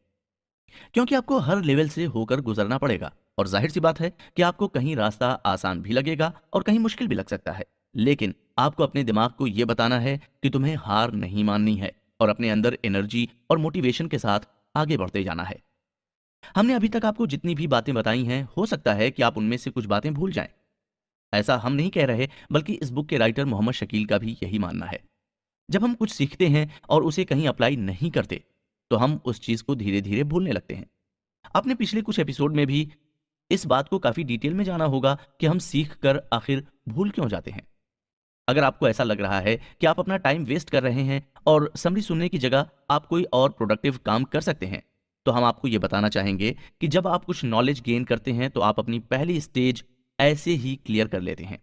क्योंकि आपको हर लेवल से होकर गुजरना पड़ेगा। और जाहिर सी बात है कि आपको कहीं रास्ता आसान भी लगेगा और कहीं मुश्किल भी लग सकता है। लेकिन आपको अपने दिमाग को यह बताना है कि तुम्हें हार नहीं माननी है और अपने अंदर एनर्जी और मोटिवेशन के साथ आगे बढ़ते जाना है। हमने अभी तक आपको जितनी भी बातें बताई हैं, हो सकता है कि आप उनमें से कुछ बातें भूल जाएं। ऐसा हम नहीं कह रहे, बल्कि इस बुक के राइटर मोहम्मद शकील का भी यही मानना है। जब हम कुछ सीखते हैं और उसे कहीं अप्लाई नहीं करते तो हम उस चीज को धीरे धीरे भूलने लगते हैं। आपने पिछले कुछ एपिसोड में भी इस बात को काफी डिटेल में जाना होगा कि हम सीख कर आखिर भूल क्यों जाते हैं। अगर आपको ऐसा लग रहा है कि आप अपना टाइम वेस्ट कर रहे हैं और समरी सुनने की जगह आप कोई और प्रोडक्टिव काम कर सकते हैं, तो हम आपको ये बताना चाहेंगे कि जब आप कुछ नॉलेज गेन करते हैं तो आप अपनी पहली स्टेज ऐसे ही क्लियर कर लेते हैं।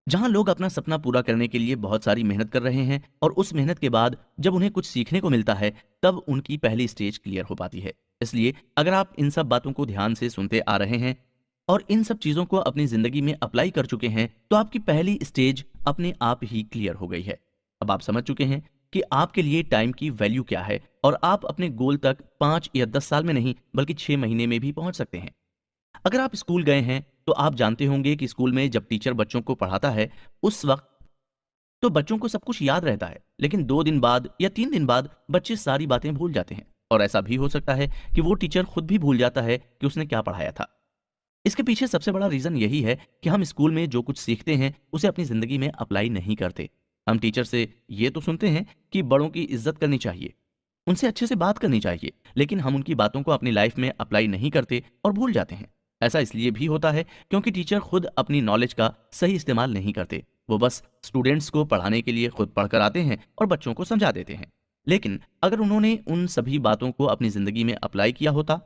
जहां लोग अपना सपना पूरा करने के लिए बहुत सारी मेहनत कर रहे हैं और उस मेहनत के बाद जब उन्हें कुछ सीखने को मिलता है तब उनकी पहली स्टेज क्लियर हो पाती है। इसलिए अगर आप इन सब बातों को ध्यान से सुनते आ रहे हैं और इन सब चीजों को अपनी जिंदगी में अप्लाई कर चुके हैं तो आपकी पहली स्टेज अपने आप ही क्लियर हो गई है। अब आप समझ चुके हैं कि आपके लिए टाइम की वैल्यू क्या है और आप अपने गोल तक 5 या 10 साल में नहीं बल्कि 6 महीने में भी पहुंच सकते हैं। अगर आप स्कूल गए हैं तो आप जानते होंगे कि स्कूल में जब टीचर बच्चों को पढ़ाता है उस वक्त तो बच्चों को सब कुछ याद रहता है, लेकिन 2 दिन बाद या 3 दिन बाद बच्चे सारी बातें भूल जाते हैं। और ऐसा भी हो सकता है कि वो टीचर खुद भी भूल जाता है कि उसने क्या पढ़ाया था। इसके पीछे सबसे बड़ा रीजन यही है कि हम स्कूल में जो कुछ सीखते हैं उसे अपनी जिंदगी में अप्लाई नहीं करते। हम टीचर से ये तो सुनते हैं कि बड़ों की इज्जत करनी चाहिए, उनसे अच्छे से बात करनी चाहिए, लेकिन हम उनकी बातों को अपनी लाइफ में अप्लाई नहीं करते और भूल जाते हैं। ऐसा इसलिए भी होता है क्योंकि टीचर खुद अपनी नॉलेज का सही इस्तेमाल नहीं करते। वो बस स्टूडेंट्स को पढ़ाने के लिए खुद पढ़कर आते हैं और बच्चों को समझा देते हैं। लेकिन अगर उन्होंने उन सभी बातों को अपनी जिंदगी में अप्लाई किया होता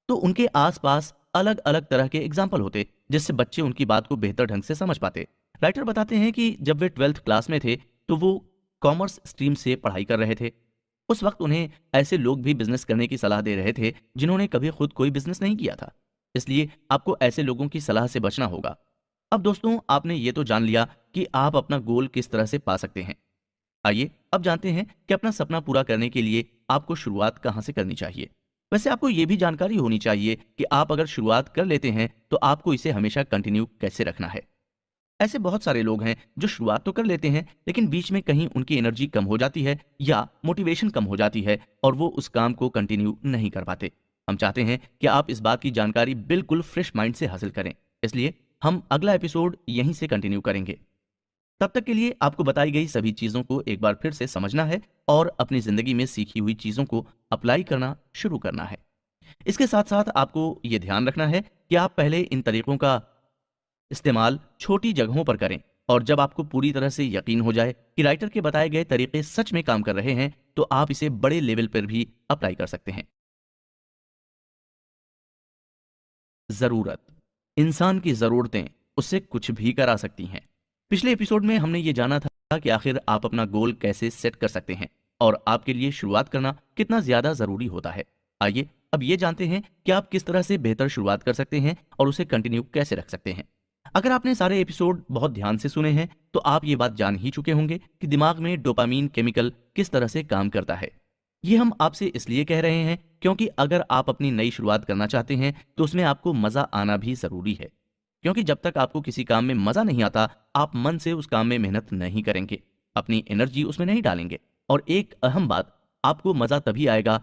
तो उनके आसपास अलग अलग तरह के एग्जाम्पल होते जिससे बच्चे उनकी बात को बेहतर ढंग से समझ पाते। राइटर बताते हैं कि जब वे 12th क्लास में थे तो वो कॉमर्स स्ट्रीम से पढ़ाई कर रहे थे। उस वक्त उन्हें ऐसे लोग भी बिजनेस करने की सलाह दे रहे थे जिन्होंने कभी खुद कोई बिजनेस नहीं किया था। इसलिए आपको ऐसे लोगों की सलाह से बचना होगा। अब दोस्तों, आपने ये तो जान लिया कि आप अपना गोल किस तरह से पा सकते हैं। आइए अब जानते हैं कि अपना सपना पूरा करने के लिए आपको शुरुआत कहाँ से करनी चाहिए। वैसे आपको ये भी जानकारी होनी चाहिए कि आप अगर शुरुआत कर लेते हैं तो आपको इसे हमेशा कंटिन्यू कैसे रखना है। ऐसे बहुत सारे लोग हैं जो शुरुआत तो कर लेते हैं लेकिन बीच में कहीं उनकी एनर्जी कम हो जाती है या मोटिवेशन कम हो जाती है और वो उस काम को कंटिन्यू नहीं कर पाते। हम चाहते हैं कि आप इस बात की जानकारी बिल्कुल फ्रेश माइंड से हासिल करें, इसलिए हम अगला एपिसोड यहीं से कंटिन्यू करेंगे। तब तक के लिए आपको बताई गई सभी चीज़ों को एक बार फिर से समझना है और अपनी ज़िंदगी में सीखी हुई चीज़ों को अप्लाई करना शुरू करना है। इसके साथ साथ आपको ये ध्यान रखना है कि आप पहले इन तरीकों का इस्तेमाल छोटी जगहों पर करें और जब आपको पूरी तरह से यकीन हो जाए कि राइटर के बताए गए तरीके सच में काम कर रहे हैं तो आप इसे बड़े लेवल पर भी अप्लाई कर सकते हैं। ज़रूरत, इंसान की ज़रूरतें उससे कुछ भी करा सकती हैं। पिछले एपिसोड में हमने ये जाना था कि आखिर आप अपना गोल कैसे सेट कर सकते हैं और आपके लिए शुरुआत करना कितना ज़्यादा ज़रूरी होता है। आइए अब ये जानते हैं कि आप किस तरह से बेहतर शुरुआत कर सकते हैं और उसे कंटिन्यू कैसे रख सकते हैं। अगर आपने सारे एपिसोड बहुत ध्यान से सुने हैं तो आप ये बात जान ही चुके होंगे कि दिमाग में डोपामीन केमिकल किस तरह से काम करता है। ये हम आपसे इसलिए कह रहे हैं क्योंकि अगर आप अपनी नई शुरुआत करना चाहते हैं तो उसमें आपको मज़ा आना भी ज़रूरी है। क्योंकि जब तक आपको किसी काम में मज़ा नहीं आता, आप मन से उस काम में मेहनत नहीं करेंगे, अपनी एनर्जी उसमें नहीं डालेंगे। और एक अहम बात, आपको मज़ा तभी आएगा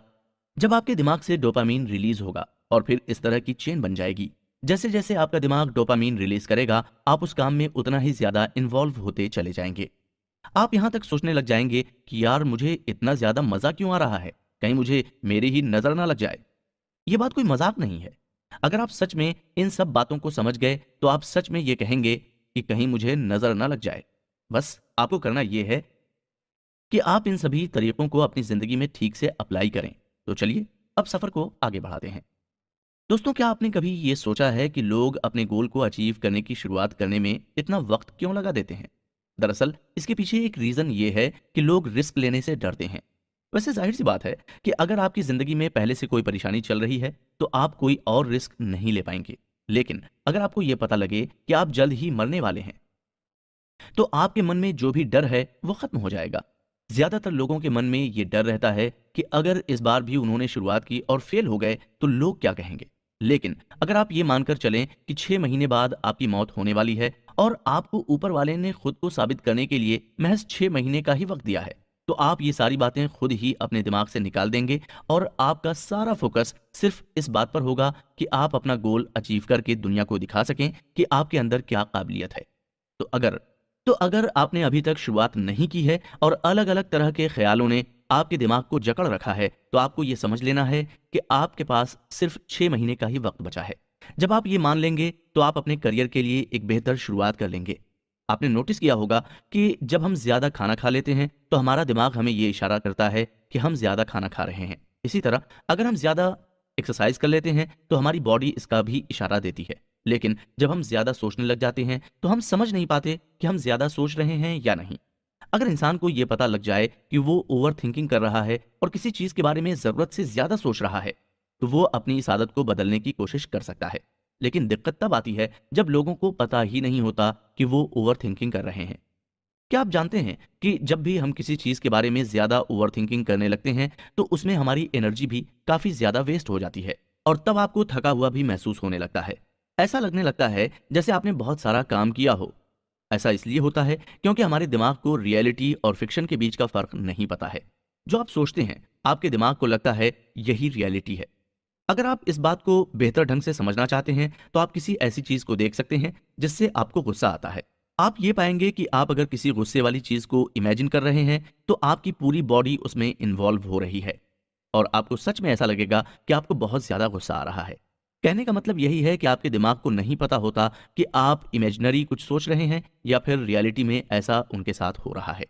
जब आपके दिमाग से डोपामीन रिलीज होगा और फिर इस तरह की चेन बन जाएगी। जैसे जैसे आपका दिमाग डोपामीन रिलीज करेगा, आप उस काम में उतना ही ज़्यादा इन्वॉल्व होते चले जाएंगे। आप यहाँ तक सोचने लग जाएंगे कि यार मुझे इतना ज़्यादा मज़ा क्यों आ रहा है, कहीं मुझे मेरी ही नज़र ना लग जाए। ये बात कोई मजाक नहीं है। अगर आप सच में इन सब बातों को समझ गए तो आप सच में ये कहेंगे कि कहीं मुझे नजर ना लग जाए। बस आपको करना ये है कि आप इन सभी तरीकों को अपनी जिंदगी में ठीक से अप्लाई करें। तो चलिए अब सफर को आगे बढ़ाते हैं। दोस्तों, क्या आपने कभी ये सोचा है कि लोग अपने गोल को अचीव करने की शुरुआत करने में इतना वक्त क्यों लगा देते हैं? दरअसल इसके पीछे एक रीजन ये है कि लोग रिस्क लेने से डरते हैं। वैसे जाहिर सी बात है कि अगर आपकी जिंदगी में पहले से कोई परेशानी चल रही है तो आप कोई और रिस्क नहीं ले पाएंगे। लेकिन अगर आपको यह पता लगे कि आप जल्द ही मरने वाले हैं तो आपके मन में जो भी डर है वो खत्म हो जाएगा। ज्यादातर लोगों के मन में ये डर रहता है कि अगर इस बार भी उन्होंने शुरुआत की और फेल हो गए तो लोग क्या कहेंगे। लेकिन अगर आप ये मानकर चलें कि 6 महीने बाद आपकी मौत होने वाली है और आपको ऊपर वाले ने खुद को साबित करने के लिए महज 6 महीने का ही वक्त दिया है, तो आप ये सारी बातें खुद ही अपने दिमाग से निकाल देंगे और आपका सारा फोकस सिर्फ इस बात पर होगा कि आप अपना गोल अचीव करके दुनिया को दिखा सकें कि आपके अंदर क्या काबिलियत है। तो अगर तो अगर आपने अभी तक शुरुआत नहीं की है और अलग अलग तरह के ख्यालों ने आपके दिमाग को जकड़ रखा है तो आपको ये समझ लेना है कि आपके पास सिर्फ 6 महीने का ही वक्त बचा है। जब आप ये मान लेंगे तो आप अपने करियर के लिए एक बेहतर शुरुआत कर लेंगे। आपने नोटिस किया होगा कि जब हम ज्यादा खाना खा लेते हैं तो हमारा दिमाग हमें ये इशारा करता है कि हम ज्यादा खाना खा रहे हैं। इसी तरह अगर हम ज्यादा एक्सरसाइज कर लेते हैं तो हमारी बॉडी इसका भी इशारा देती है। लेकिन जब हम ज्यादा सोचने लग जाते हैं तो हम समझ नहीं पाते कि हम ज्यादा सोच रहे हैं या नहीं। अगर इंसान को यह पता लग जाए कि वो ओवर थिंकिंग कर रहा है और किसी चीज के बारे में जरूरत से ज्यादा सोच रहा है तो वो अपनी इस आदत को बदलने की कोशिश कर सकता है। लेकिन दिक्कत तब आती है जब लोगों को पता ही नहीं होता कि वो ओवर थिंकिंग कर रहे हैं। क्या आप जानते हैं कि जब भी हम किसी चीज के बारे में ज्यादा ओवर थिंकिंग करने लगते हैं तो उसमें हमारी एनर्जी भी काफी ज्यादा वेस्ट हो जाती है और तब आपको थका हुआ भी महसूस होने लगता है। ऐसा लगने लगता है जैसे आपने बहुत सारा काम किया हो। ऐसा इसलिए होता है क्योंकि हमारे दिमाग को रियलिटी और फिक्शन के बीच का फर्क नहीं पता है। जो आप सोचते हैं, आपके दिमाग को लगता है यही रियलिटी है। अगर आप इस बात को बेहतर ढंग से समझना चाहते हैं, तो आप किसी ऐसी चीज को देख सकते हैं जिससे आपको गुस्सा आता है। आप ये पाएंगे कि आप अगर किसी गुस्से वाली चीज को इमेजिन कर रहे हैं, तो आपकी पूरी बॉडी उसमें इन्वॉल्व हो रही है और आपको सच में ऐसा लगेगा कि आपको बहुत ज्यादा गुस्सा आ रहा है। कहने का मतलब यही है कि आपके दिमाग को नहीं पता होता कि आप इमेजिनरी कुछ सोच रहे हैं या फिर रियलिटी में ऐसा उनके साथ हो रहा है।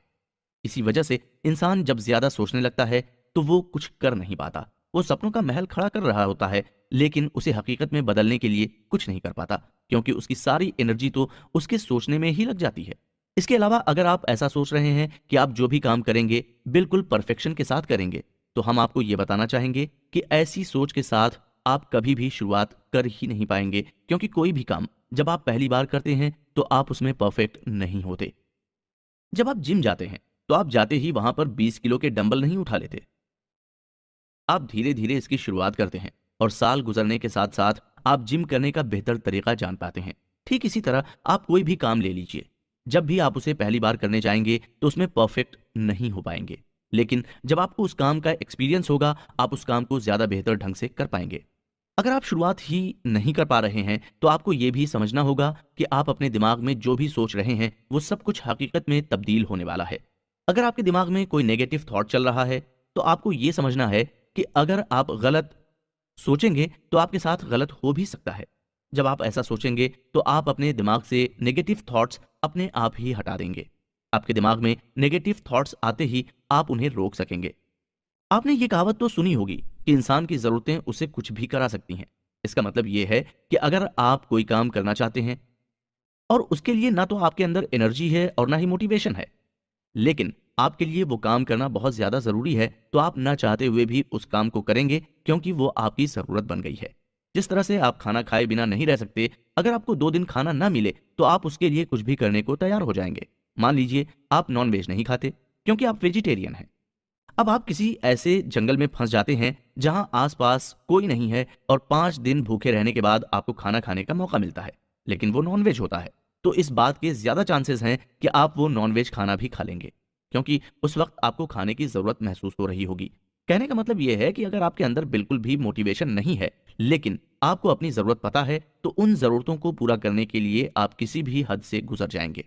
इसी वजह से इंसान जब ज्यादा सोचने लगता है, तो वो कुछ कर नहीं पाता। वो सपनों का महल खड़ा कर रहा होता है, लेकिन उसे हकीकत में बदलने के लिए कुछ नहीं कर पाता, क्योंकि उसकी सारी एनर्जी तो उसके सोचने में ही लग जाती है। इसके अलावा अगर आप ऐसा सोच रहे हैं कि आप जो भी काम करेंगे बिल्कुल परफेक्शन के साथ करेंगे, तो हम आपको ये बताना चाहेंगे कि ऐसी सोच के साथ आप कभी भी शुरुआत कर ही नहीं पाएंगे, क्योंकि कोई भी काम जब आप पहली बार करते हैं तो आप उसमें परफेक्ट नहीं होते। जब आप जिम जाते हैं, तो आप जाते ही वहां पर 20 किलो के डंबल नहीं उठा लेते। आप धीरे धीरे इसकी शुरुआत करते हैं और साल गुजरने के साथ साथ आप जिम करने का बेहतर तरीका जान पाते हैं। ठीक इसी तरह आप कोई भी काम ले लीजिए, जब भी आप उसे पहली बार करने जाएंगे तो उसमें परफेक्ट नहीं हो पाएंगे, लेकिन जब आपको उस काम का एक्सपीरियंस होगा, आप उस काम को ज्यादा बेहतर ढंग से कर पाएंगे। अगर आप शुरुआत ही नहीं कर पा रहे हैं, तो आपको यह भी समझना होगा कि आप अपने दिमाग में जो भी सोच रहे हैं वो सब कुछ हकीकत में तब्दील होने वाला है। अगर आपके दिमाग में कोई नेगेटिव थॉट चल रहा है, तो आपको ये समझना है कि अगर आप गलत सोचेंगे तो आपके साथ गलत हो भी सकता है। जब आप ऐसा सोचेंगे तो आप अपने दिमाग से नेगेटिव थॉट्स अपने आप ही हटा देंगे। आपके दिमाग में नेगेटिव थॉट्स आते ही आप उन्हें रोक सकेंगे। आपने ये कहावत तो सुनी होगी कि इंसान की जरूरतें उसे कुछ भी करा सकती हैं। इसका मतलब ये है कि अगर आप कोई काम करना चाहते हैं और उसके लिए ना तो आपके अंदर एनर्जी है और ना ही मोटिवेशन है, लेकिन आपके लिए वो काम करना बहुत ज्यादा जरूरी है, तो आप ना चाहते हुए भी उस काम को करेंगे, क्योंकि वो आपकी जरूरत बन गई है। जिस तरह से आप खाना खाए बिना नहीं रह सकते, अगर आपको 2 दिन खाना ना मिले तो आप उसके लिए कुछ भी करने को तैयार हो जाएंगे। मान लीजिए आप नॉन वेज नहीं खाते क्योंकि आप वेजिटेरियन हैं। अब आप किसी ऐसे जंगल में फंस जाते हैं जहां आसपास कोई नहीं है और 5 दिन भूखे रहने के बाद आपको खाना खाने का मौका मिलता है, लेकिन वो नॉनवेज होता है। तो इस बात के ज्यादा चांसेस हैं कि आप वो नॉनवेज खाना भी खा लेंगे, क्योंकि उस वक्त आपको खाने की जरूरत महसूस हो रही होगी। कहने का मतलब यह है कि अगर आपके अंदर बिल्कुल भी मोटिवेशन नहीं है, लेकिन आपको अपनी जरूरत पता है, तो उन जरूरतों को पूरा करने के लिए आप किसी भी हद से गुजर जाएंगे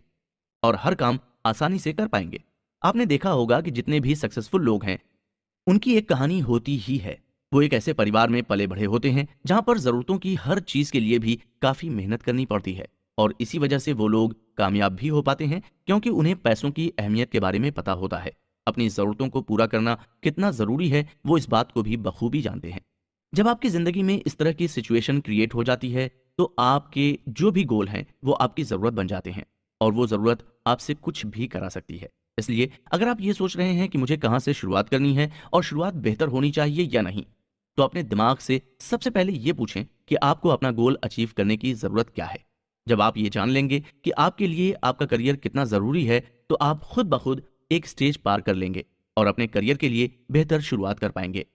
और हर काम आसानी से कर पाएंगे। आपने देखा होगा कि जितने भी सक्सेसफुल लोग हैं, उनकी एक कहानी होती ही है। वो एक ऐसे परिवार में पले बढ़े होते हैं जहां पर जरूरतों की हर चीज के लिए भी काफी मेहनत करनी पड़ती है, और इसी वजह से वो लोग कामयाब भी हो पाते हैं, क्योंकि उन्हें पैसों की अहमियत के बारे में पता होता है। अपनी जरूरतों को पूरा करना कितना जरूरी है, वो इस बात को भी बखूबी जानते हैं। जब आपकी जिंदगी में इस तरह की सिचुएशन क्रिएट हो जाती है, तो आपके जो भी गोल हैं वो आपकी जरूरत बन जाते हैं, और वो जरूरत आपसे कुछ भी करा सकती है। इसलिए अगर आप ये सोच रहे हैं कि मुझे कहाँ से शुरुआत करनी है और शुरुआत बेहतर होनी चाहिए या नहीं, तो अपने दिमाग से सबसे पहले ये पूछें कि आपको अपना गोल अचीव करने की ज़रूरत क्या है। जब आप ये जान लेंगे कि आपके लिए आपका करियर कितना ज़रूरी है, तो आप खुद ब खुद एक स्टेज पार कर लेंगे और अपने करियर के लिए बेहतर शुरुआत कर पाएंगे।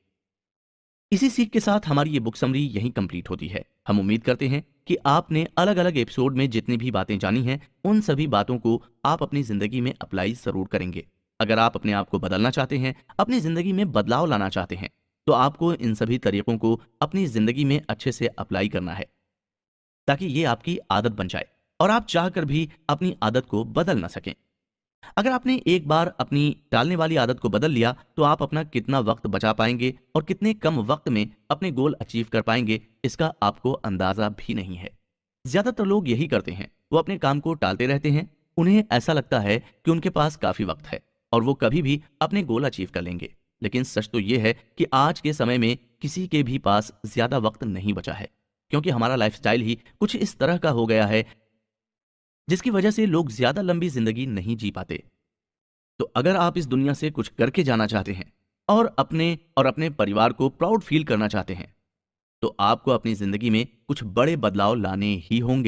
इसी सीख के साथ हमारी ये बुक समरी यहीं कंप्लीट होती है। हम उम्मीद करते हैं कि आपने अलग अलग एपिसोड में जितनी भी बातें जानी हैं, उन सभी बातों को आप अपनी ज़िंदगी में अप्लाई ज़रूर करेंगे। अगर आप अपने आप को बदलना चाहते हैं, अपनी ज़िंदगी में बदलाव लाना चाहते हैं, तो आपको इन सभी तरीकों को अपनी ज़िंदगी में अच्छे से अप्लाई करना है, ताकि ये आपकी आदत बन जाए और आप चाहकर भी अपनी आदत को बदल ना सकें। अगर आपने एक बार अपनी टालने वाली आदत को बदल लिया, तो आप अपना कितना वक्त बचा पाएंगे और कितने कम वक्त में अपने गोल अचीव कर पाएंगे, इसका आपको अंदाजा भी नहीं है। ज्यादातर लोग यही करते हैं, वो अपने काम को टालते रहते हैं। उन्हें ऐसा लगता है कि उनके पास काफी वक्त है और वो कभी भी अपने गोल अचीव कर लेंगे, लेकिन सच तो ये है कि आज के समय में किसी के भी पास ज्यादा वक्त नहीं बचा है, क्योंकि हमारा लाइफस्टाइल ही कुछ इस तरह का हो गया है जिसकी वजह से लोग ज्यादा लंबी जिंदगी नहीं जी पाते। तो अगर आप इस दुनिया से कुछ करके जाना चाहते हैं और अपने परिवार को प्राउड फील करना चाहते हैं, तो आपको अपनी जिंदगी में कुछ बड़े बदलाव लाने ही होंगे।